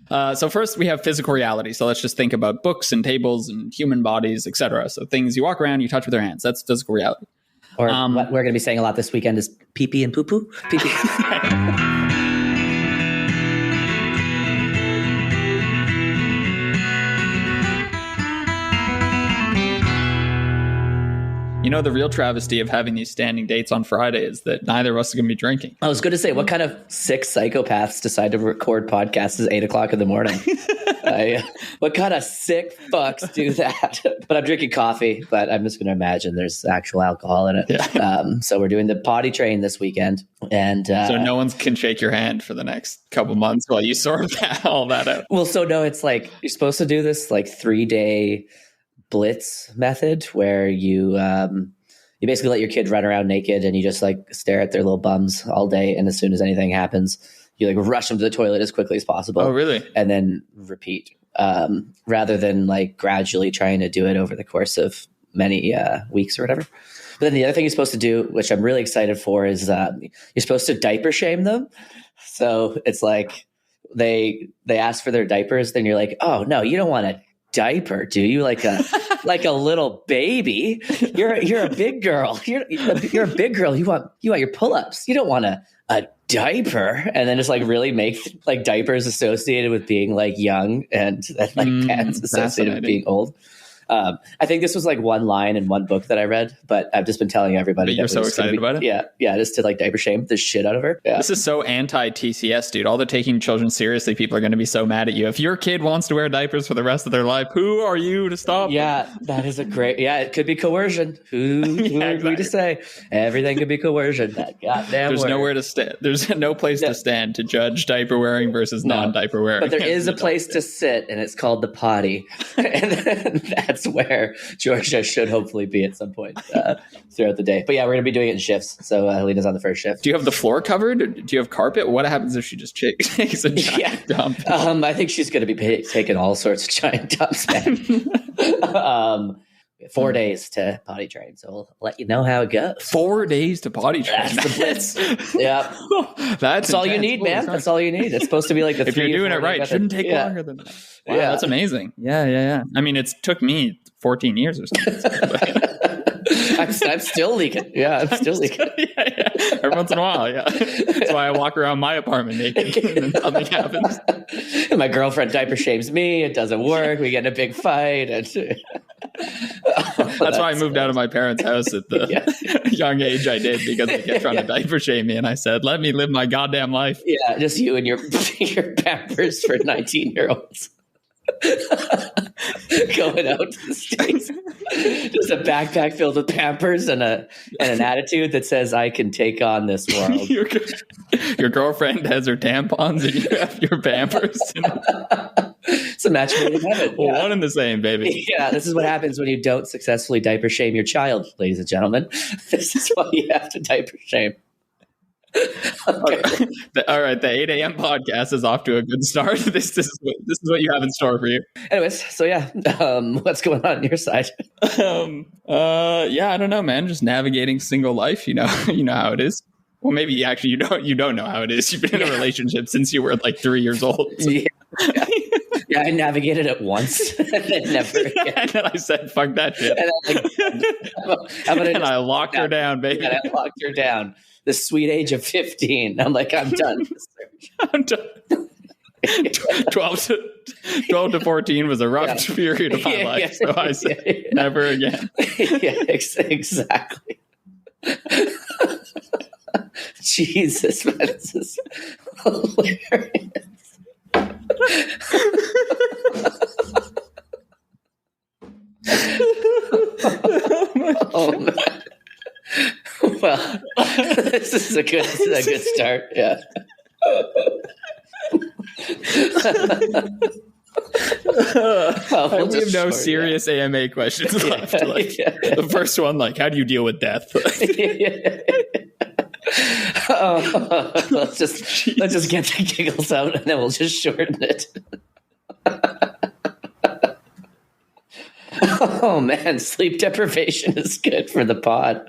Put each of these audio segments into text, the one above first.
So first we have physical reality. So let's just think about books and tables and human bodies, etc. So things you walk around, you touch with your hands. That's physical reality. Or what we're going to be saying a lot this weekend is pee-pee and poo-poo. Pee-pee. You know, the real travesty of having these standing dates on Friday is that neither of us are going to be drinking. I was going to say, what kind of sick psychopaths decide to record podcasts at 8 o'clock in the morning? What kind of sick fucks do that? But I'm drinking coffee, but I'm just going to imagine there's actual alcohol in it. Yeah. So we're doing the potty train this weekend. And so no one can shake your hand for the next couple months while you sort all that out. Well, so no, it's like you're supposed to do this like 3-day blitz method where you basically let your kid run around naked and you just like stare at their little bums all day, and as soon as anything happens you like rush them to the toilet as quickly as possible. Oh really? And then repeat, rather than like gradually trying to do it over the course of many weeks or whatever. But then the other thing you're supposed to do, which I'm really excited for, is you're supposed to diaper shame them. So it's like they ask for their diapers, then you're like, oh no, you don't want a diaper, do you? Like a little baby. You're a big girl. You're a big girl. You want your pull-ups. You don't want a diaper. And then just like really make like diapers associated with being like young, and like pants associated with being old. I think this was like one line in one book that I read, but I've just been telling everybody. But you're so excited about it? Yeah, just to like diaper shame the shit out of her. Yeah. This is so anti-TCS, dude. All the taking children seriously people are going to be so mad at you. If your kid wants to wear diapers for the rest of their life, who are you to stop? Yeah, that is a great. Yeah, it could be coercion. Who are we to say? Everything could be coercion. That goddamn. There's word. nowhere to stand. There's no place to stand to judge diaper wearing versus non-diaper wearing. But there is a place to sit, and it's called the potty, and that's where Georgia should hopefully be at some point throughout the day. But yeah, we're going to be doing it in shifts. So Helena's on the first shift. Do you have the floor covered? Do you have carpet? What happens if she just takes a giant dump? I think she's going to be taking all sorts of giant dumps, man. 4 days to potty train. So we'll let you know how it goes. 4 days to potty train. That's the blitz. Yeah. That's all you need, man. That's all you need. It's supposed to be like the if you're doing it right, it shouldn't take longer than that. Wow, that's amazing. Yeah. I mean, it took me 14 years or something. I'm still leaking. Yeah, I'm still leaking. Yeah. Every once in a while, yeah. That's why I walk around my apartment naked and then something happens. And my girlfriend diaper shames me. It doesn't work. We get in a big fight. That's why I moved out of my parents' house at the young age I did, because they kept trying to diaper shame me. And I said, let me live my goddamn life. Yeah, just you and your Pampers for 19-year-olds. Going out to the States. Just a backpack filled with Pampers and an attitude that says, I can take on this world. Your girlfriend has her tampons and you have your Pampers. It's a match made in heaven. Well, one and the same, baby. Yeah, this is what happens when you don't successfully diaper shame your child, ladies and gentlemen. This is why you have to diaper shame. Okay. All right, the 8 a.m. podcast is off to a good start. This is what you have in store for you. Anyways, so yeah, what's going on your side? Yeah, I don't know, man. Just navigating single life. You know how it is. Well, maybe actually you don't know how it is. You've been in a relationship since you were like 3 years old. So. Yeah, I navigated it once and then never again. And then I said, fuck that shit. And I locked her down, baby. And I locked her down. The sweet age of 15. I'm like, I'm done. I'm done. 12 to 14 was a rough period of my life. So I said, never again. Yeah, exactly. Jesus, man, this is hilarious. Oh man. Well, this is a good start. Yeah. We have no serious AMA questions left. The first one, like, how do you deal with death? Let's just get the giggles out and then we'll just shorten it. Oh man, sleep deprivation is good for the pod.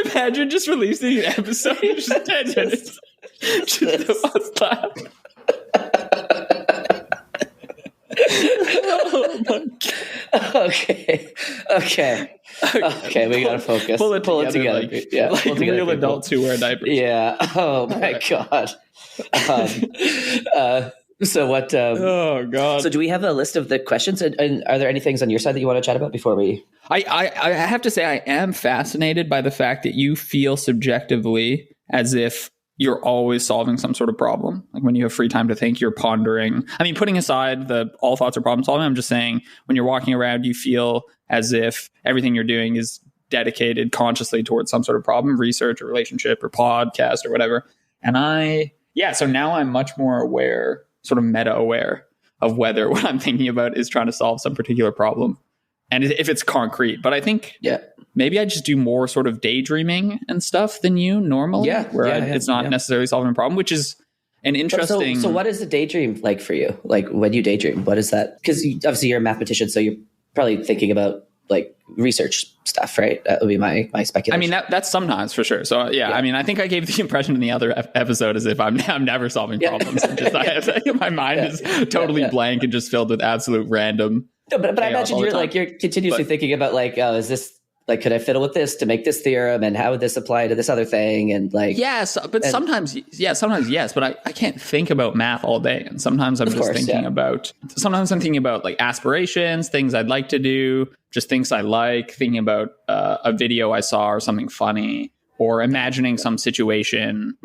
Imagine just releasing an episode in just 10 minutes. Just us laugh. Oh my God. Okay. We gotta focus. Pull it together. Like, yeah, like real adults who wear diapers. Yeah. Oh my God. So what? Oh God. So do we have a list of the questions? And are there any things on your side that you want to chat about before we? I have to say I am fascinated by the fact that you feel subjectively as if you're always solving some sort of problem. Like when you have free time to think, you're pondering. I mean, putting aside the all thoughts are problem solving, I'm just saying when you're walking around, you feel as if everything you're doing is dedicated consciously towards some sort of problem, research or relationship or podcast or whatever. And so now I'm much more aware, sort of meta aware of whether what I'm thinking about is trying to solve some particular problem. And if it's concrete, but I think maybe I just do more sort of daydreaming and stuff than you normally. It's not necessarily solving a problem, which is an interesting. So what is a daydream like for you? Like when you daydream, what is that? Because obviously you're a mathematician, so you're probably thinking about like research stuff, right? That would be my speculation. I mean, that's sometimes for sure. So yeah, I mean, I think I gave the impression in the other episode as if I'm never solving problems. And just, my mind is totally blank and just filled with absolute random. No, but I imagine you're continuously thinking about like, is this like, could I fiddle with this to make this theorem, and how would this apply to this other thing? And like, sometimes yes, but I can't think about math all day. And sometimes I'm thinking about like aspirations, things I'd like to do, just things I like, thinking about a video I saw or something funny, or imagining some situation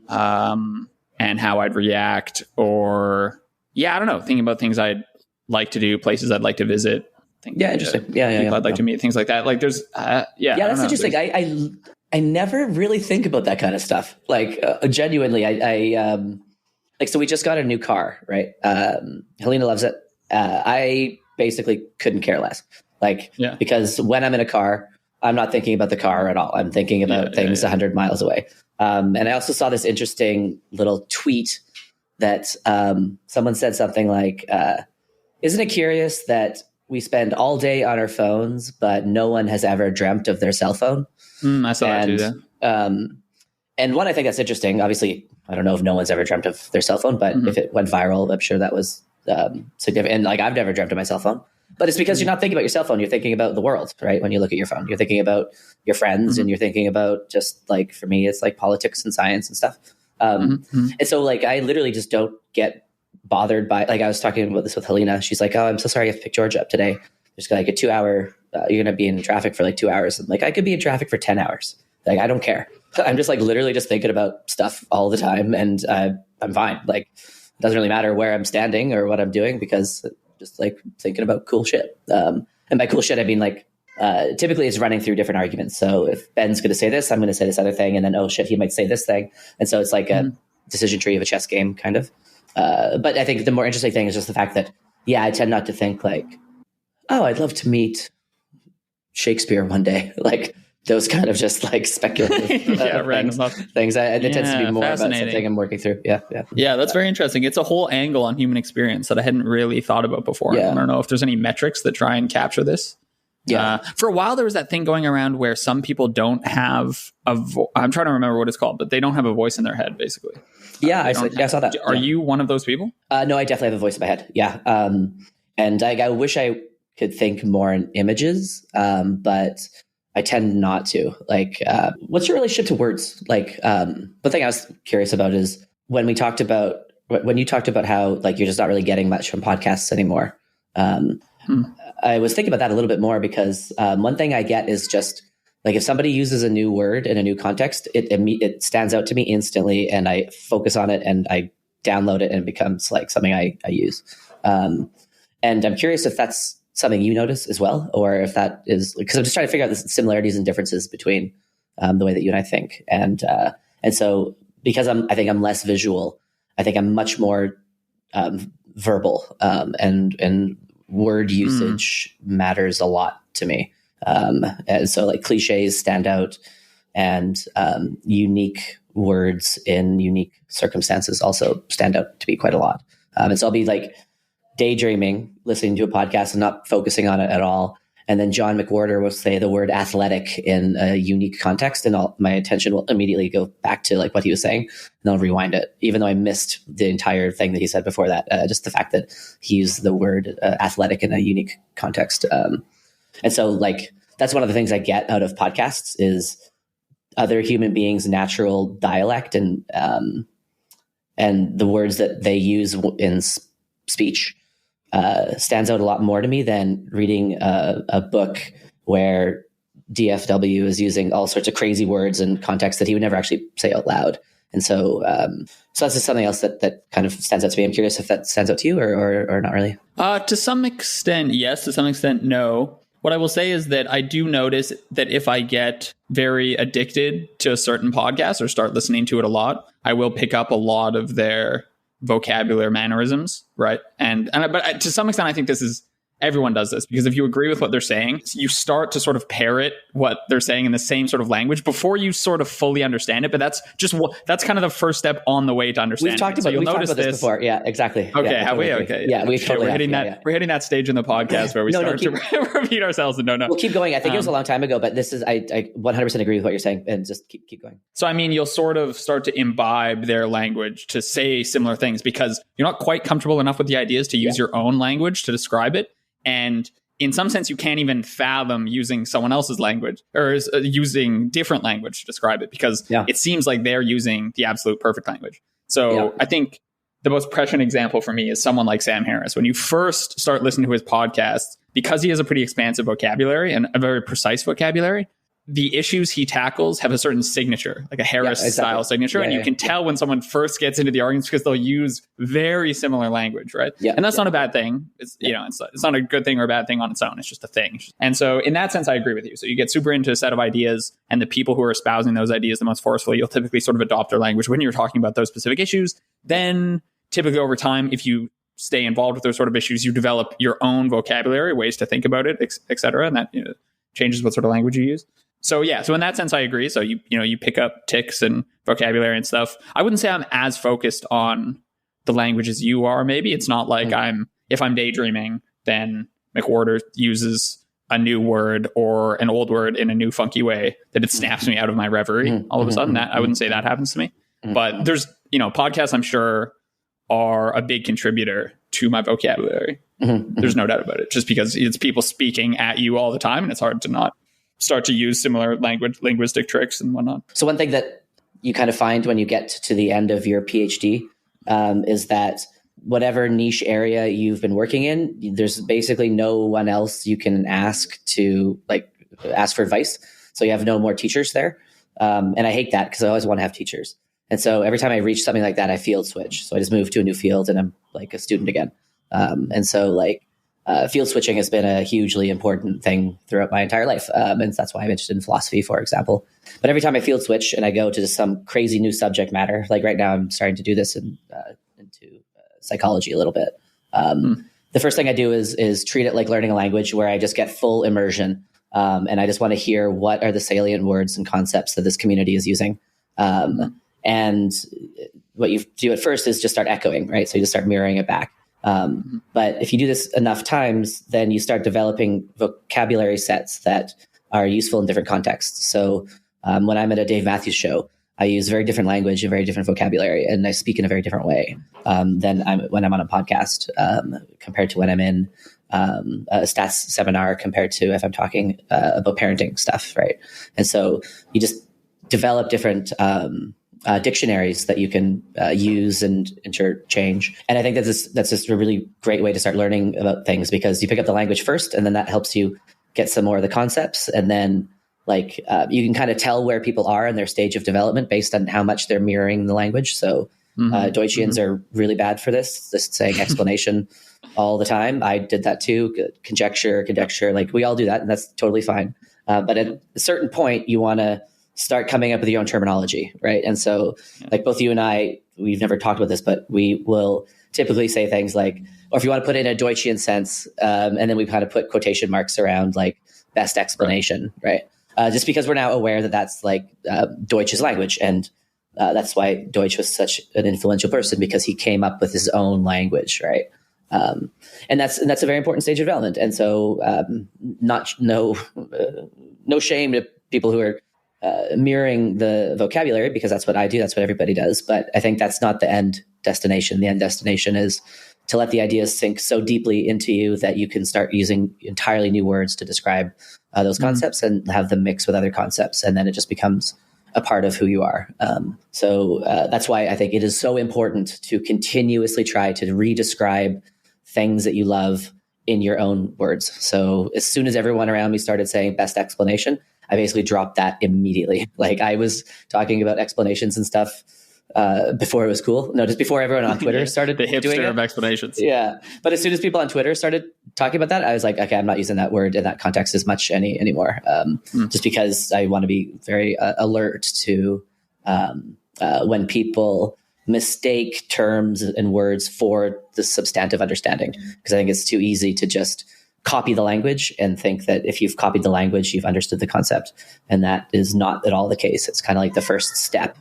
and how I'd react, or I don't know, thinking about things I'd like to do, places I'd like to visit. Interesting. People I'd like to meet, things like that. Like there's, that's interesting. I never really think about that kind of stuff. Like genuinely, I like, so we just got a new car, right? Helena loves it. I basically couldn't care less. Because when I'm in a car, I'm not thinking about the car at all. I'm thinking about things 100 miles away. And I also saw this interesting little tweet that someone said something like, isn't it curious that we spend all day on our phones, but no one has ever dreamt of their cell phone? I saw that too. And one, I think that's interesting. Obviously, I don't know if no one's ever dreamt of their cell phone, but if it went viral, I'm sure that was significant. And like, I've never dreamt of my cell phone, but it's because you're not thinking about your cell phone. You're thinking about the world, right? When you look at your phone, you're thinking about your friends and you're thinking about just like, for me, it's like politics and science and stuff. And so like, I literally just don't get bothered by, like, I was talking about this with Helena. She's like, oh, I'm so sorry I have to pick Georgia up today. There's like a 2-hour, you're going to be in traffic for like 2 hours. And like, I could be in traffic for 10 hours. Like, I don't care. I'm just like literally just thinking about stuff all the time. And I'm fine. Like, it doesn't really matter where I'm standing or what I'm doing, because just like thinking about cool shit. And by cool shit, I mean like, typically it's running through different arguments. So if Ben's going to say this, I'm going to say this other thing. And then, oh shit, he might say this thing. And so it's like a decision tree of a chess game kind of. But I think the more interesting thing is just the fact that, I tend not to think like, oh, I'd love to meet Shakespeare one day. Like those kind of just like speculative things. It tends to be more about something I'm working through. Yeah, that's very interesting. It's a whole angle on human experience that I hadn't really thought about before. I don't know if there's any metrics that try and capture this. For a while, there was that thing going around where some people don't have I'm trying to remember what it's called, but they don't have a voice in their head, basically. I saw that. Are you one of those people? No, I definitely have a voice in my head. Yeah. And I wish I could think more in images, but I tend not to. Like, what's your relationship to words? Like, the thing I was curious about is when you talked about how like you're just not really getting much from podcasts anymore. I was thinking about that a little bit more because one thing I get is just like if somebody uses a new word in a new context, it stands out to me instantly, and I focus on it and I download it and it becomes like something I use. And I'm curious if that's something you notice as well, or if that is because I'm just trying to figure out the similarities and differences between the way that you and I think. And so because I think I'm less visual, I think I'm much more verbal, and word usage matters a lot to me. And so like cliches stand out, and unique words in unique circumstances also stand out to me quite a lot. And so I'll be like daydreaming, listening to a podcast and not focusing on it at all. And then John McWhorter will say the word athletic in a unique context, and my attention will immediately go back to like what he was saying, and I'll rewind it, even though I missed the entire thing that he said before that. Just the fact that he used the word athletic in a unique context. And so like, that's one of the things I get out of podcasts is other human beings' natural dialect and the words that they use in speech stands out a lot more to me than reading a book where DFW is using all sorts of crazy words and context that he would never actually say out loud. And so that's just something else that kind of stands out to me. I'm curious if that stands out to you or not really. To some extent, yes. To some extent, no. What I will say is that I do notice that if I get very addicted to a certain podcast or start listening to it a lot, I will pick up a lot of their vocabulary mannerisms, right? But to some extent, I think everyone does this, because if you agree with what they're saying, you start to sort of parrot what they're saying in the same sort of language before you sort of fully understand it. But that's kind of the first step on the way to understand. We've talked about this before. Yeah, exactly. Okay, yeah, have we? Okay. Yeah, we're hitting that stage in the podcast where we start to repeat ourselves and no. We'll keep going. I think it was a long time ago, but this is I 100% agree with what you're saying, and just keep going. So I mean, you'll sort of start to imbibe their language to say similar things because you're not quite comfortable enough with the ideas to use your own language to describe it. And in some sense, you can't even fathom using someone else's language or using different language to describe it because it seems like they're using the absolute perfect language. So I think the most prescient example for me is someone like Sam Harris. When you first start listening to his podcasts, because he has a pretty expansive vocabulary and a very precise vocabulary, the issues he tackles have a certain signature, like a Harris-style signature. And you can tell when someone first gets into the arguments because they'll use very similar language, right? And that's not a bad thing. It's it's not a good thing or a bad thing on its own. It's just a thing. And so in that sense, I agree with you. So you get super into a set of ideas, and the people who are espousing those ideas the most forcefully, you'll typically sort of adopt their language when you're talking about those specific issues. Then typically over time, if you stay involved with those sort of issues, you develop your own vocabulary, ways to think about it, et cetera. And that changes what sort of language you use. So in that sense, I agree. So you pick up tics and vocabulary and stuff. I wouldn't say I'm as focused on the language as you are. Maybe it's not like if I'm daydreaming, then McWhorter uses a new word or an old word in a new funky way that it snaps me out of my reverie all of a sudden. That I wouldn't say that happens to me. But there's podcasts I'm sure are a big contributor to my vocabulary. There's no doubt about it. Just because it's people speaking at you all the time, and it's hard to not start to use similar linguistic tricks and whatnot. So one thing that you kind of find when you get to the end of your PhD is that whatever niche area you've been working in, there's basically no one else you can ask for advice. So you have no more teachers there. And I hate that because I always want to have teachers. And so every time I reach something like that, I field switch. So I just move to a new field and I'm like a student again. And so field switching has been a hugely important thing throughout my entire life. And that's why I'm interested in philosophy, for example. But every time I field switch and I go to some crazy new subject matter, like right now I'm starting to do this into psychology a little bit. The first thing I do is treat it like learning a language where I just get full immersion. And I just want to hear what are the salient words and concepts that this community is using. And what you do at first is just start echoing, right? So you just start mirroring it back. But if you do this enough times, then you start developing vocabulary sets that are useful in different contexts. So when I'm at a Dave Matthews show, I use very different language and very different vocabulary, and I speak in a very different way than when I'm on a podcast compared to when I'm in a stats seminar compared to if I'm talking about parenting stuff, right? And so you just develop different dictionaries that you can use and interchange. And I think that's just a really great way to start learning about things, because you pick up the language first, and then that helps you get some more of the concepts. And then you can kind of tell where people are in their stage of development based on how much they're mirroring the language. So Deutschians are really bad for this, just saying explanation all the time. I did that too. Conjecture, we all do that, and that's totally fine. But at a certain point, you want to start coming up with your own terminology, right? And so both you and I, we've never talked about this, but we will typically say things like, or if you want to put it in a Deutschian sense, and then we kind of put quotation marks around best explanation, right? Just because we're now aware that that's Deutsch's language. And that's why Deutsch was such an influential person, because he came up with his own language, right? And that's a very important stage of development. And so no shame to people who are mirroring the vocabulary, because that's what I do. That's what everybody does. But I think that's not the end destination. The end destination is to let the ideas sink so deeply into you that you can start using entirely new words to describe those concepts and have them mix with other concepts. And then it just becomes a part of who you are. So that's why I think it is so important to continuously try to re-describe things that you love in your own words. So as soon as everyone around me started saying best explanation, I basically dropped that immediately. Like I was talking about explanations and stuff before it was cool. No, just before everyone on Twitter started the hipster doing it. of explanations. Yeah. But as soon as people on Twitter started talking about that, I was like, okay, I'm not using that word in that context as much anymore. Just because I want to be very alert to when people mistake terms and words for the substantive understanding. Because I think it's too easy to just copy the language and think that if you've copied the language, you've understood the concept. And that is not at all the case. It's kind of like the first step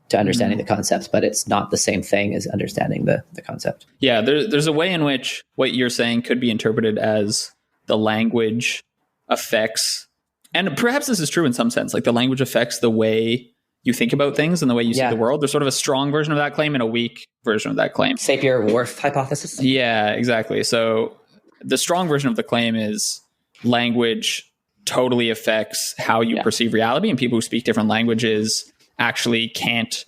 to understanding the concept, but it's not the same thing as understanding the concept. Yeah, there's a way in which what you're saying could be interpreted as the language affects, and perhaps this is true in some sense, like the language affects the way you think about things and the way you see the world. There's sort of a strong version of that claim and a weak version of that claim. Sapir-Whorf hypothesis? Yeah, exactly. So the strong version of the claim is language totally affects how you perceive reality, and people who speak different languages actually can't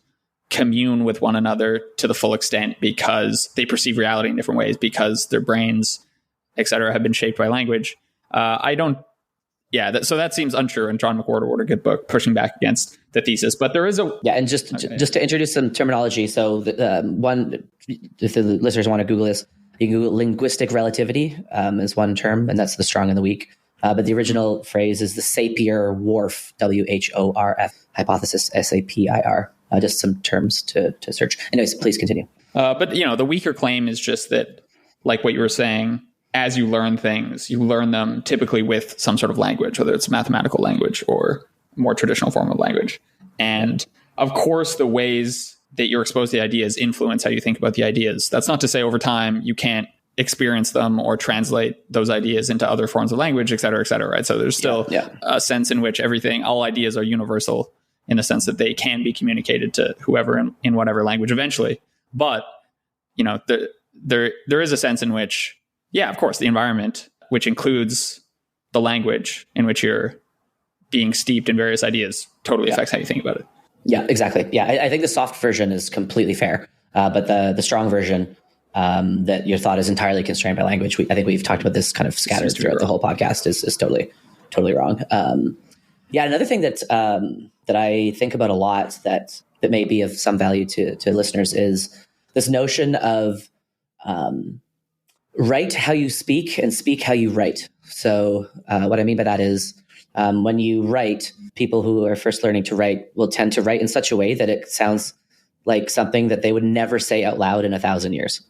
commune with one another to the full extent because they perceive reality in different ways, because their brains, et cetera, have been shaped by language. So that seems untrue. And John McWhorter wrote a good book pushing back against the thesis. But there is a... Yeah, and just to introduce some terminology. So one, if the listeners want to Google this, you can Google linguistic relativity is one term, and that's the strong and the weak. But the original phrase is the Sapir-Whorf, WHORF hypothesis, SAPIR. Just some terms to search. Anyways, please continue. But the weaker claim is just that, like what you were saying, as you learn things, you learn them typically with some sort of language, whether it's mathematical language or more traditional form of language. And of course, the ways that you're exposed to the ideas influence how you think about the ideas. That's not to say over time you can't experience them or translate those ideas into other forms of language, et cetera, right? So there's still a sense in which all ideas are universal in the sense that they can be communicated to whoever in whatever language eventually. But, there is a sense in which, of course, the environment, which includes the language in which you're being steeped in various ideas, totally affects how you think about it. Yeah, exactly. Yeah, I think the soft version is completely fair, but the strong version, that your thought is entirely constrained by language. I think we've talked about this kind of scattered throughout the whole podcast is totally wrong. Another thing that I think about a lot that may be of some value to listeners is this notion of write how you speak and speak how you write. So what I mean by that is when you write, people who are first learning to write will tend to write in such a way that it sounds like something that they would never say out loud in 1,000 years.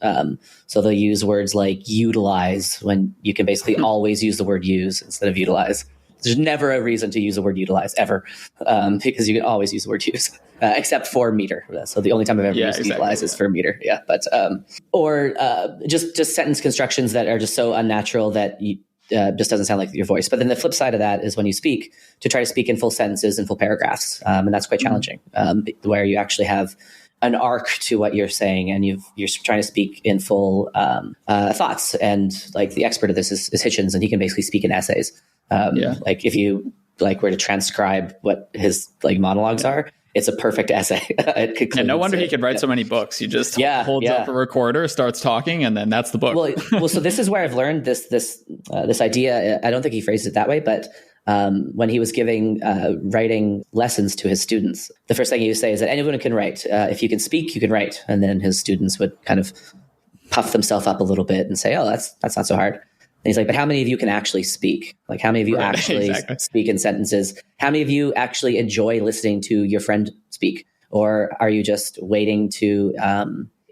So they'll use words like utilize when you can basically always use the word use instead of utilize. There's never a reason to use the word utilize ever, because you can always use the word use, except for meter. So the only time I've ever used utilize is for meter. Yeah, but or just sentence constructions that are just so unnatural that you just doesn't sound like your voice. But then the flip side of that is when you speak, to try to speak in full sentences and full paragraphs, and that's quite challenging, where you actually have an arc to what you're saying, and you're trying to speak in full thoughts. And like the expert of this is Hitchens, and he can basically speak in essays. Like if you were to transcribe what his monologues are, it's a perfect essay. And no wonder he could write so many books. He just holds up a recorder, starts talking, and then that's the book. Well, so this is where I've learned this idea. I don't think he phrased it that way, but when he was giving writing lessons to his students, the first thing he would say is that anyone can write. If you can speak, you can write. And then his students would kind of puff themselves up a little bit and say, "Oh, that's not so hard." And he's like, "But how many of you can actually speak? Like, how many of you actually speak in sentences? How many of you actually enjoy listening to your friend speak? Or are you just waiting to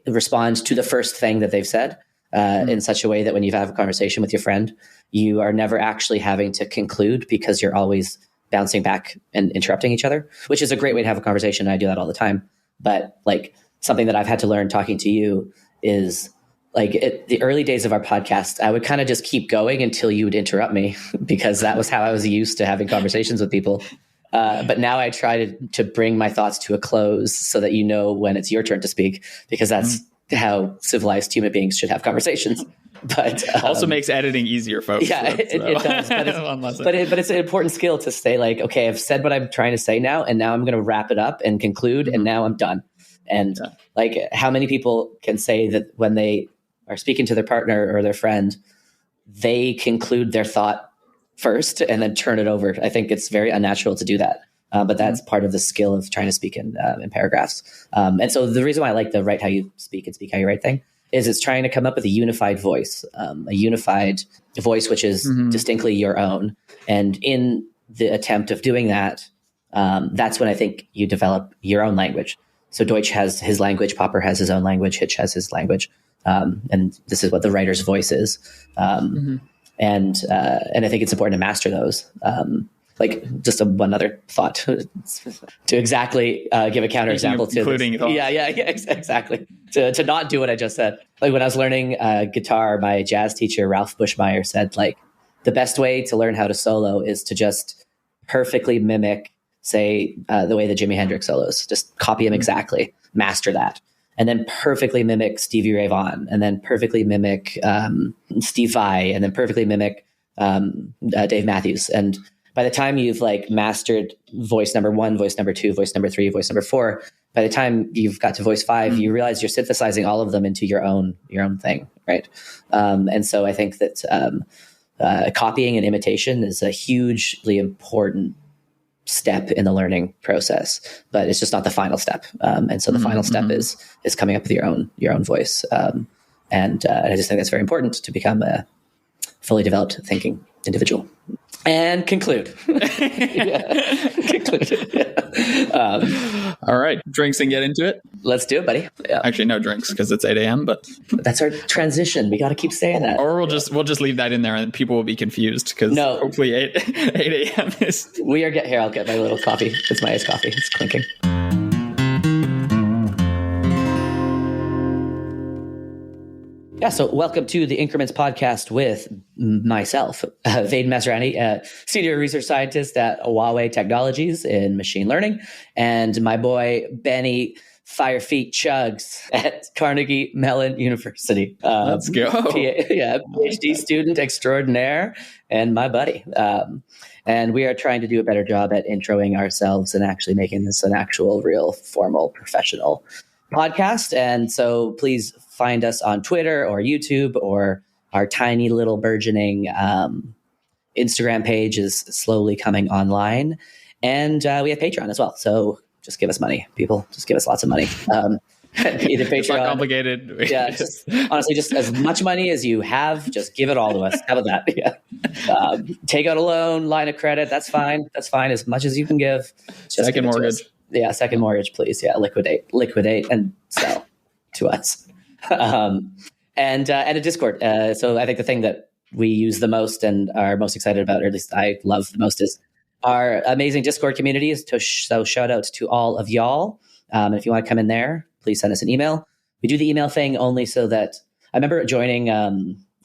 respond to the first thing that they've said in such a way that when you have a conversation with your friend, you are never actually having to conclude because you're always bouncing back and interrupting each other, which is a great way to have a conversation. I do that all the time. But like something that I've had to learn talking to you is the early days of our podcast, I would kind of just keep going until you would interrupt me because that was how I was used to having conversations with people. But now I try to bring my thoughts to a close so that you know when it's your turn to speak, because that's how civilized human beings should have conversations. But also makes editing easier, folks. Yeah, it does. But it's an important skill to stay like, okay, I've said what I'm trying to say now, and now I'm going to wrap it up and conclude, and now I'm done. And like, how many people can say that when they are speaking to their partner or their friend, they conclude their thought first and then turn it over? I think it's very unnatural to do that. But that's part of the skill of trying to speak in paragraphs. And so the reason why I like the write how you speak and speak how you write thing is it's trying to come up with a unified voice which is distinctly your own. And in the attempt of doing that, that's when I think you develop your own language. So Deutsch has his language, Popper has his own language, Hitch has his language. And this is what the writer's voice is. And I think it's important to master those. Like just one other thought to exactly give a counterexample to including this. Yeah, exactly. To not do what I just said. Like when I was learning guitar, my jazz teacher, Ralph Bushmeyer, said like the best way to learn how to solo is to just perfectly mimic, say, the way that Jimi Hendrix solos. Just copy him exactly, master that. And then perfectly mimic Stevie Ray Vaughan, and then perfectly mimic Steve Vai, and then perfectly mimic Dave Matthews. And by the time you've like mastered voice number 1, voice number 2, voice number 3, voice number 4, by the time you've got to voice 5, you realize you're synthesizing all of them into your own thing, right? And so I think that copying and imitation is a hugely important step in the learning process, but it's just not the final step. And so the final step is coming up with your own voice. And I just think that's very important to become a fully developed thinking individual. And conclude. All right. Drinks and get into it. Let's do it, buddy. Yeah. Actually, no drinks because it's 8 a.m. But that's our transition. We got to keep saying that. Or we'll just leave that in there and people will be confused because hopefully 8 a.m. is. We are here. I'll get my little coffee. It's my iced coffee. It's clinking. Yeah, so welcome to the Increments podcast with myself, Vaden Masrani, senior research scientist at Huawei Technologies in machine learning, and my boy Benny Firefeet Chugs at Carnegie Mellon University. Let's go. PhD student extraordinaire and my buddy. And we are trying to do a better job at introing ourselves and actually making this an actual, real, formal, professional podcast. And so please find us on Twitter or YouTube, or our tiny little burgeoning Instagram page is slowly coming online. And we have Patreon as well. So just give us money, people. Just give us lots of money. Either Patreon. It's not complicated. Yeah, honestly, just as much money as you have, just give it all to us. How about that? Yeah. Take out a loan, line of credit. That's fine. That's fine. As much as you can give. Just second mortgage. Yeah, second mortgage, please. Yeah, liquidate and sell to us. And a Discord. So I think the thing that we use the most and are most excited about, or at least I love the most, is our amazing Discord community. So shout out to all of y'all. And if you want to come in there, please send us an email. We do the email thing only so that I remember joining.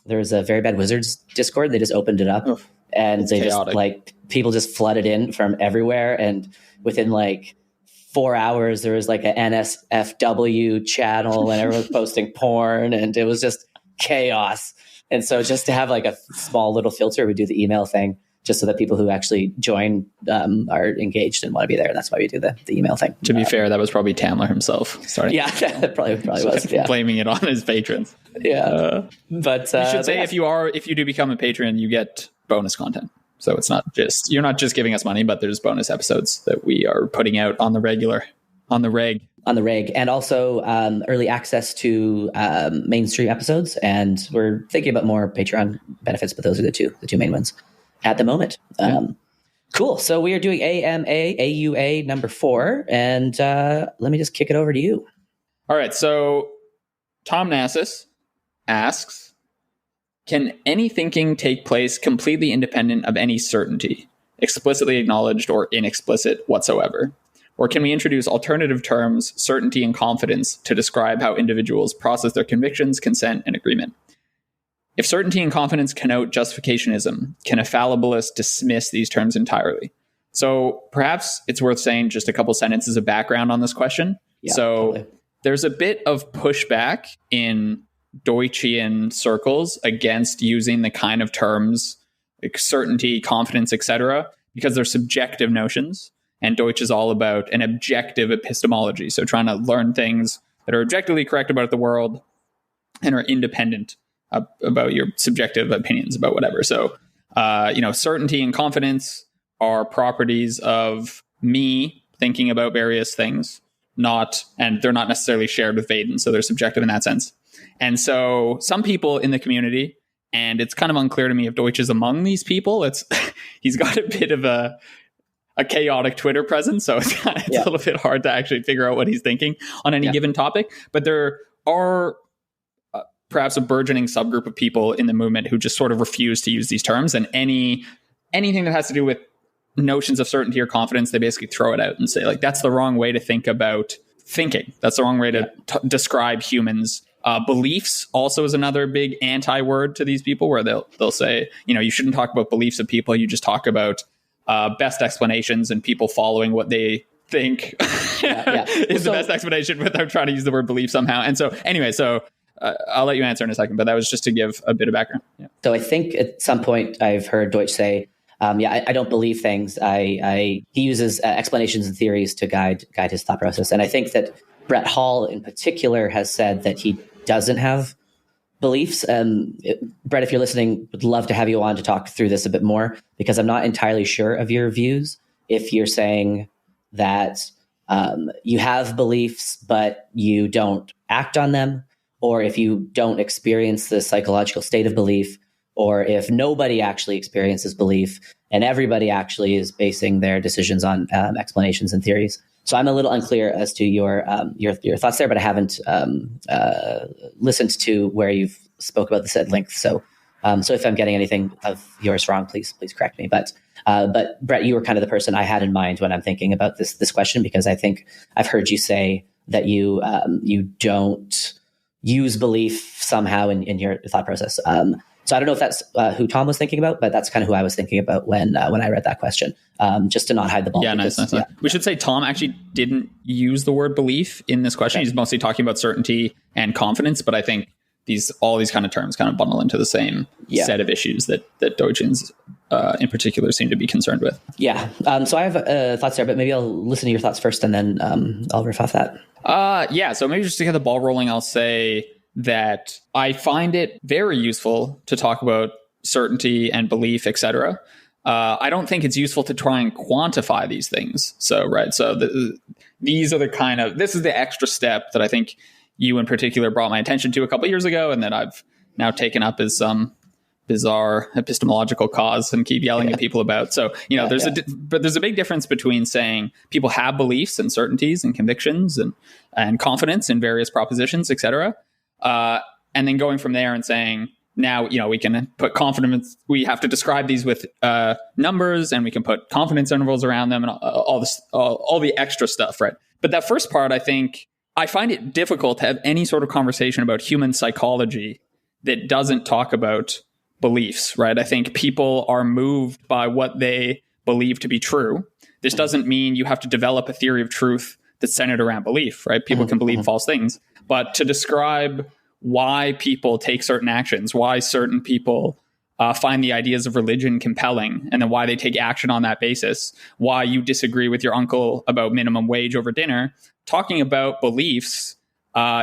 There was a Very Bad Wizards Discord. They just opened it up, and they chaotic. Just like people just flooded in from everywhere. And within like 4 hours, there was like an NSFW channel and everyone was posting porn, and it was just chaos. And so just to have like a small little filter, we do the email thing just so that people who actually join are engaged and want to be there. And that's why we do the email thing. To be fair, that was probably Tamler himself starting. Yeah, that probably was. Yeah. Blaming it on his patrons. Yeah. But you should say if you do become a patron, you get bonus content. So it's not just, you're not just giving us money, but there's bonus episodes that we are putting out on the reg. And also early access to mainstream episodes. And we're thinking about more Patreon benefits, but those are the two main ones at the moment. Cool. So we are doing AUA number 4. And let me just kick it over to you. All right. So Tom Nassus asks, can any thinking take place completely independent of any certainty, explicitly acknowledged or inexplicit whatsoever? Or can we introduce alternative terms, certainty and confidence, to describe how individuals process their convictions, consent, and agreement? If certainty and confidence connote justificationism, can a fallibilist dismiss these terms entirely? So perhaps it's worth saying just a couple sentences of background on this question. Yeah, so totally. There's a bit of pushback in Deutschian circles against using the kind of terms like certainty, confidence, etc., because they're subjective notions. And Deutsch is all about an objective epistemology. So trying to learn things that are objectively correct about the world and are independent about your subjective opinions about whatever. So, certainty and confidence are properties of me thinking about various things, and they're not necessarily shared with Vaden. So they're subjective in that sense. And so some people in the community, and it's kind of unclear to me if Deutsch is among these people. He's got a bit of a chaotic Twitter presence, so it's a little bit hard to actually figure out what he's thinking on any given topic. But there are perhaps a burgeoning subgroup of people in the movement who just sort of refuse to use these terms, and anything that has to do with notions of certainty or confidence, they basically throw it out and say, like, that's the wrong way to think about thinking. That's the wrong way to describe humans. Beliefs also is another big anti-word to these people, where they'll say, you shouldn't talk about beliefs of people. You just talk about best explanations and people following what they think is the best explanation without trying to use the word belief somehow. And so anyway, I'll let you answer in a second, but that was just to give a bit of background. Yeah. So I think at some point I've heard Deutsch say, I don't believe things. He uses explanations and theories to guide his thought process. And I think that Brett Hall in particular has said that he doesn't have beliefs. Brett, if you're listening, would love to have you on to talk through this a bit more, because I'm not entirely sure of your views. If you're saying that you have beliefs, but you don't act on them, or if you don't experience the psychological state of belief, or if nobody actually experiences belief and everybody actually is basing their decisions on explanations and theories. So I'm a little unclear as to your thoughts there, but I haven't listened to where you've spoke about this at length. So if I'm getting anything of yours wrong, please correct me. But Brett, you were kind of the person I had in mind when I'm thinking about this question, because I think I've heard you say that you don't use belief somehow in your thought process. So I don't know if that's who Tom was thinking about, but that's kind of who I was thinking about when I read that question, just to not hide the ball. Yeah, nice. We should say Tom actually didn't use the word belief in this question. Okay. He's mostly talking about certainty and confidence, but I think all these kind of terms kind of bundle into the same set of issues that Deutschians in particular seem to be concerned with. Yeah. So I have thoughts there, but maybe I'll listen to your thoughts first and then I'll riff off that. So maybe just to get the ball rolling, I'll say that I find it very useful to talk about certainty and belief, etc. I don't think it's useful to try and quantify these things. So these are this is the extra step that I think you in particular brought my attention to a couple of years ago, and that I've now taken up as some bizarre epistemological cause and keep yelling at people about. So, but there's a big difference between saying people have beliefs and certainties and convictions and confidence in various propositions, etc. And then going from there and saying, now, we can put confidence, we have to describe these with numbers, and we can put confidence intervals around them and all the extra stuff, right? But that first part, I find it difficult to have any sort of conversation about human psychology that doesn't talk about beliefs, right? I think people are moved by what they believe to be true. This doesn't mean you have to develop a theory of truth that's centered around belief, right? People can believe false things, but to describe why people take certain actions, why certain people find the ideas of religion compelling, and then why they take action on that basis, why you disagree with your uncle about minimum wage over dinner, talking about beliefs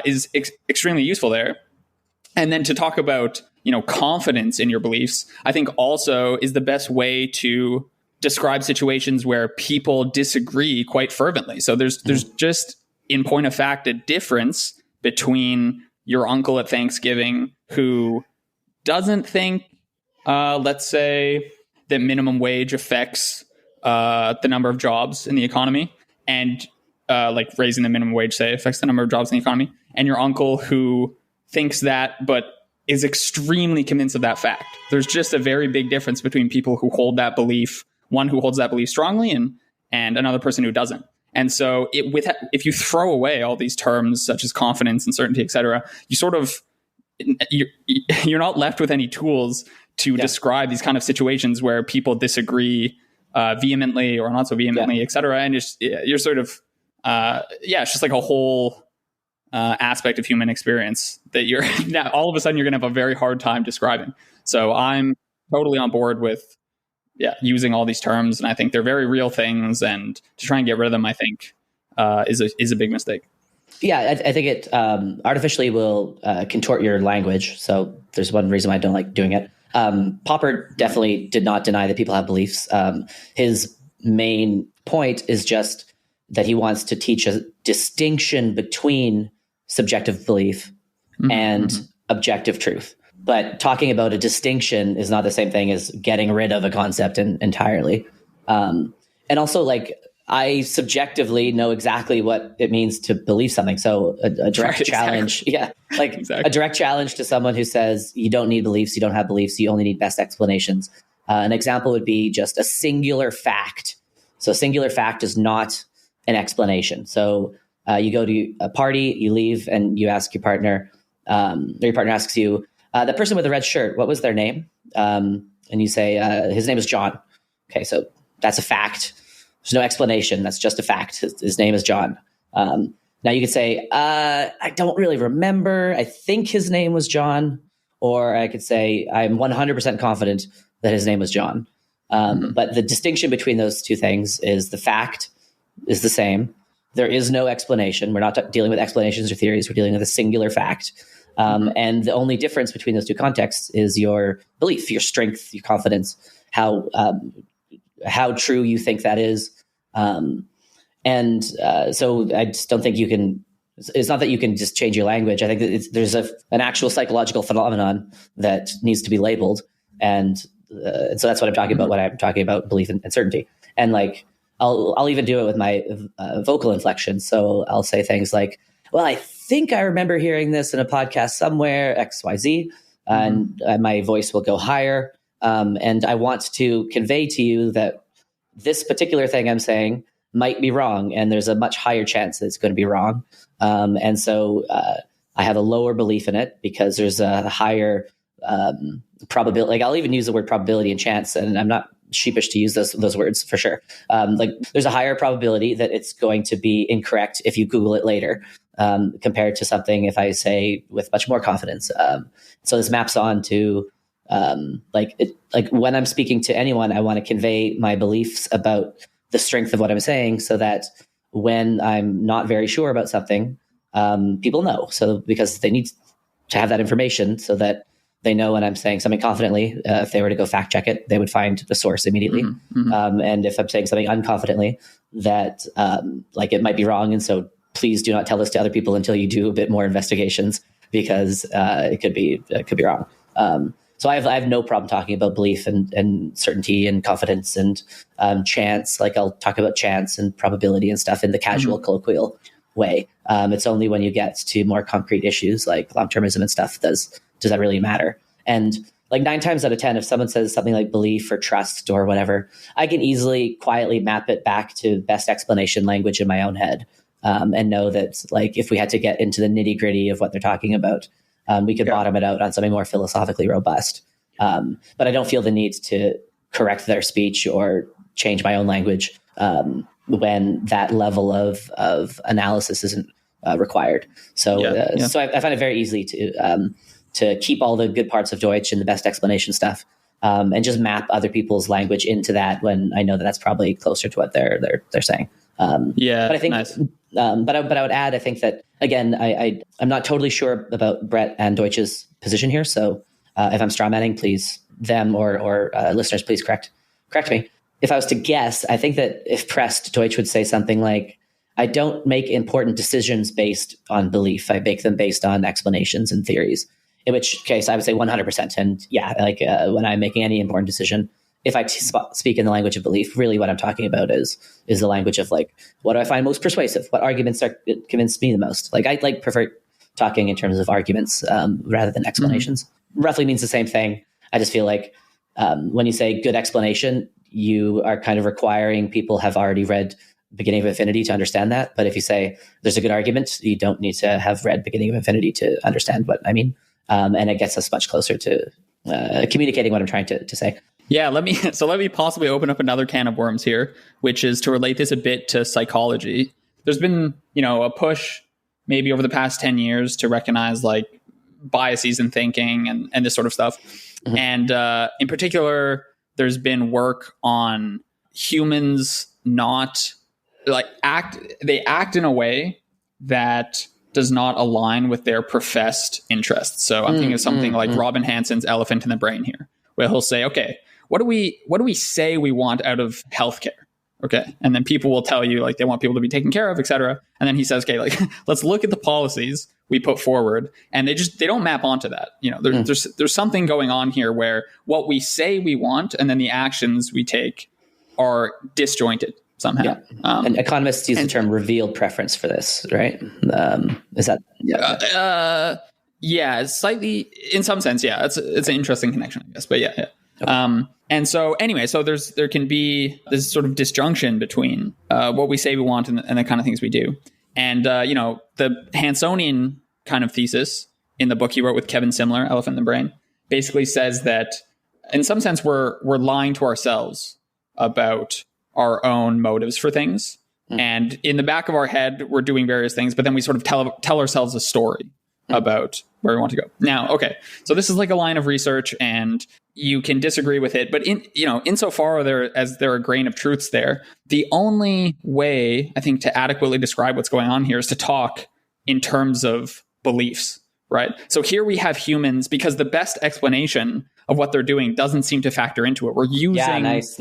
is extremely useful there. And then to talk about, confidence in your beliefs, I think also is the best way to describe situations where people disagree quite fervently. So there's just, in point of fact, a difference between your uncle at Thanksgiving who doesn't think, let's say, that minimum wage affects the number of jobs in the economy, and like raising the minimum wage, say, affects the number of jobs in the economy, and your uncle who thinks that but is extremely convinced of that fact. There's just a very big difference between people who hold that belief, one who holds that belief strongly and another person who doesn't. And so if you throw away all these terms such as confidence, uncertainty, et cetera, you're not left with any tools to describe these kind of situations where people disagree vehemently or not so vehemently, et cetera. And you're sort of, it's just like a whole aspect of human experience that you're now all of a sudden you're going to have a very hard time describing. So I'm totally on board with using all these terms, and I think they're very real things, and to try and get rid of them, I think is a big mistake. Yeah, I think it artificially will contort your language. So there's one reason why I don't like doing it. Popper definitely did not deny that people have beliefs. His main point is just that he wants to teach a distinction between subjective belief and objective truth. But talking about a distinction is not the same thing as getting rid of a concept entirely. And also, like, I subjectively know exactly what it means to believe something. So a direct challenge, a direct challenge to someone who says you don't need beliefs, you don't have beliefs, you only need best explanations. An example would be just a singular fact. So a singular fact is not an explanation. So you go to a party, you leave, and you ask your partner, or your partner asks you, the person with the red shirt, what was their name? And you say, his name is John. Okay, so that's a fact. There's no explanation. That's just a fact. His name is John. Now you could say, I don't really remember. I think his name was John. Or I could say, I'm 100% confident that his name was John. But the distinction between those two things is the fact is the same. There is no explanation. We're not dealing with explanations or theories. We're dealing with a singular fact. And the only difference between those two contexts is your belief, your strength, your confidence, how true you think that is. So I just don't think you can. It's not that you can just change your language. I think that there's an actual psychological phenomenon that needs to be labeled, and so that's what I'm talking about when I'm talking about belief and certainty. And like I'll even do it with my vocal inflection. So I'll say things like, "Well, I think I remember hearing this in a podcast somewhere, XYZ," and my voice will go higher. And I want to convey to you that this particular thing I'm saying might be wrong, and there's a much higher chance that it's going to be wrong. And so I have a lower belief in it because there's a higher probability. Like I'll even use the word probability and chance, and I'm not sheepish to use those words for sure. Like there's a higher probability that it's going to be incorrect if you Google it later, compared to something if I say with much more confidence. So this maps on to like when I'm speaking to anyone, I want to convey my beliefs about the strength of what I'm saying, so that when I'm not very sure about something, people know. So because they need to have that information, so that they know when I'm saying something confidently. If they were to go fact check it, they would find the source immediately. And if I'm saying something unconfidently, that like it might be wrong, and so please do not tell this to other people until you do a bit more investigations, because it could be wrong. So I have no problem talking about belief and certainty and confidence and chance. Like I'll talk about chance and probability and stuff in the casual colloquial way. It's only when you get to more concrete issues like long-termism and stuff does that really matter. And like 9 times out of 10, if someone says something like belief or trust or whatever, I can easily quietly map it back to best explanation language in my own head, and know that like if we had to get into the nitty-gritty of what they're talking about, we could bottom it out on something more philosophically robust. But I don't feel the need to correct their speech or change my own language when that level of analysis isn't required. So so I find it very easy to keep all the good parts of Deutsch and the best explanation stuff, and just map other people's language into that when I know that that's probably closer to what they're saying. But I think, nice. But I would add, I think that again, I'm not totally sure about Brett and Deutsch's position here. So if I'm strawmanning, please them or listeners, please correct me. If I was to guess, I think that if pressed, Deutsch would say something like, "I don't make important decisions based on belief. I make them based on explanations and theories." In which case, I would say 100%. And when I'm making any important decision, if I speak in the language of belief, really what I'm talking about is the language of like, what do I find most persuasive? What arguments convince me the most? Like I prefer talking in terms of arguments rather than explanations. Roughly means the same thing. I just feel like when you say good explanation, you are kind of requiring people have already read Beginning of Infinity to understand that. But if you say there's a good argument, you don't need to have read Beginning of Infinity to understand what I mean. And it gets us much closer to communicating what I'm trying to say. Yeah, let me possibly open up another can of worms here, which is to relate this a bit to psychology. There's been, a push maybe over the past 10 years to recognize like biases in thinking and this sort of stuff. Mm-hmm. And in particular, there's been work on humans not act in a way that does not align with their professed interests. So I'm thinking of something like Robin Hanson's Elephant in the Brain here, where he'll say, okay, what do we say we want out of healthcare? Okay. And then people will tell you like they want people to be taken care of, et cetera. And then he says, okay, like let's look at the policies we put forward. And they don't map onto that. There's something going on here where what we say we want and then the actions we take are disjointed somehow. Yeah. And economists use the term revealed preference for this, right? Is that? Yeah, slightly in some sense. Yeah, it's an interesting connection, I guess. But yeah. Okay. And so anyway, so there can be this sort of disjunction between what we say we want and the kind of things we do. And, the Hansonian kind of thesis in the book he wrote with Kevin Simler, Elephant in the Brain, basically says that in some sense we're lying to ourselves about our own motives for things. And in the back of our head, we're doing various things, but then we sort of tell ourselves a story about where we want to go. Now, okay, so this is like a line of research and you can disagree with it, but insofar there are a grain of truths there, the only way I think to adequately describe what's going on here is to talk in terms of beliefs, right? So here we have humans, because the best explanation of what they're doing doesn't seem to factor into it. We're using... Yeah, nice.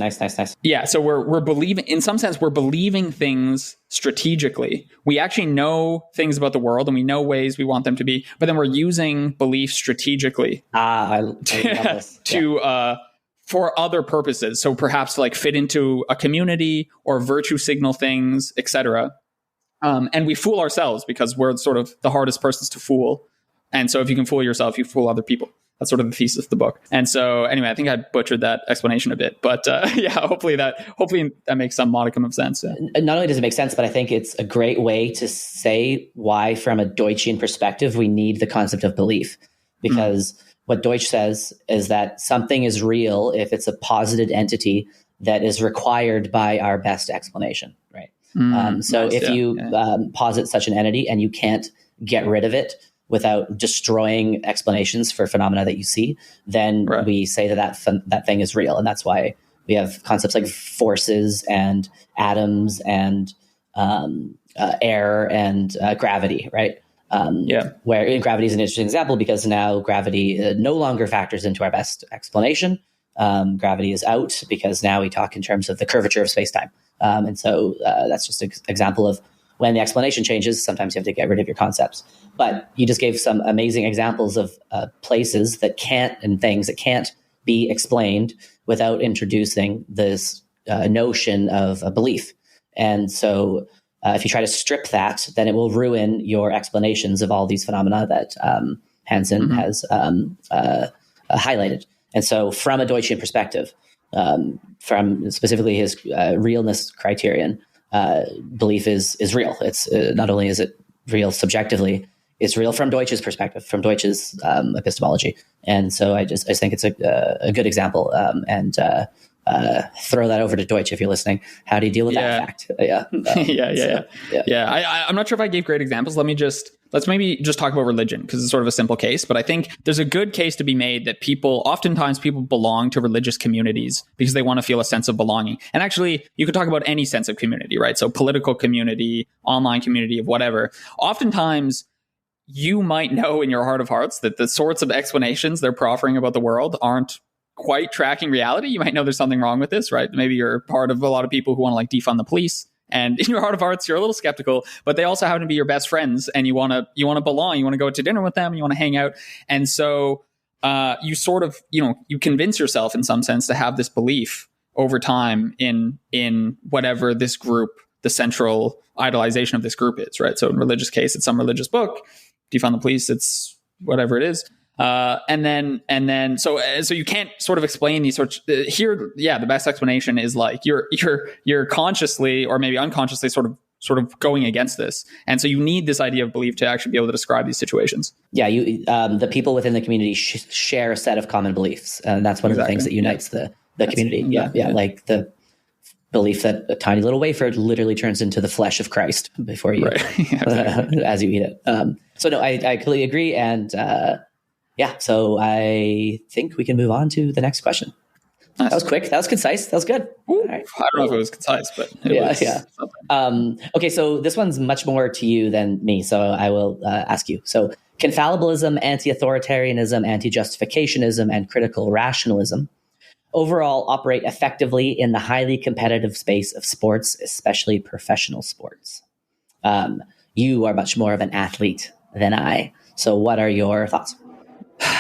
Yeah, so we're believing, in some sense, we're believing things strategically. We actually know things about the world and we know ways we want them to be, but then we're using beliefs strategically I love this. For other purposes. So perhaps to like fit into a community or virtue signal things, etc. And we fool ourselves because we're sort of the hardest persons to fool. And so if you can fool yourself, you fool other people. That's sort of the thesis of the book. And so anyway, I think I butchered that explanation a bit, but hopefully that makes some modicum of sense. Yeah. Not only does it make sense, but I think it's a great way to say why, from a Deutschian perspective, we need the concept of belief. Because what Deutsch says is that something is real if it's a posited entity that is required by our best explanation, right? So if you posit such an entity and you can't get rid of it without destroying explanations for phenomena that you see, then we say that thing is real. And that's why we have concepts like forces and atoms and air and gravity, right? Where gravity is an interesting example because now gravity no longer factors into our best explanation. Gravity is out because now we talk in terms of the curvature of space-time. And so that's just an example of when the explanation changes, sometimes you have to get rid of your concepts. But you just gave some amazing examples of places that can't and things that can't be explained without introducing this notion of a belief. And so if you try to strip that, then it will ruin your explanations of all these phenomena that Hansen has highlighted. And so from a Deutschian perspective, from specifically his realness criterion, belief is real. It's not only is it real subjectively, it's real from Deutsch's perspective, from Deutsch's epistemology. And so I just think it's a good example. And throw that over to Deutsch if you're listening. How do you deal with that fact? I'm not sure if I gave great examples. Let's maybe just talk about religion because it's sort of a simple case. But I think there's a good case to be made that oftentimes people belong to religious communities because they want to feel a sense of belonging. And actually, you could talk about any sense of community, right? So political community, online community, of whatever. Oftentimes, you might know in your heart of hearts that the sorts of explanations they're proffering about the world aren't quite tracking reality. You might know there's something wrong with this, right? Maybe you're part of a lot of people who want to like defund the police. And in your heart of hearts, you're a little skeptical, but they also happen to be your best friends and you want to belong. You want to go to dinner with them. You want to hang out. And so you sort of, you convince yourself in some sense to have this belief over time in whatever this group, the central idolization of this group is, right? So in religious case, it's some religious book. Defund the police, it's whatever it is. So you can't sort of explain these sorts here. Yeah, the best explanation is like you're consciously or maybe unconsciously sort of going against this, and so you need this idea of belief to actually be able to describe these situations. Yeah, the people within the community share a set of common beliefs, and that's one of the things that unites the community. Yeah, like the belief that a tiny little wafer literally turns into the flesh of Christ before you, as you eat it. So no, I completely agree, and so I think we can move on to the next question. Nice. That was quick. That was concise. That was good. All right. I don't know if it was concise, but it was. Okay, so this one's much more to you than me, so I will ask you. So, can fallibilism, anti-authoritarianism, anti-justificationism, and critical rationalism overall operate effectively in the highly competitive space of sports, especially professional sports? You are much more of an athlete than I. So what are your thoughts?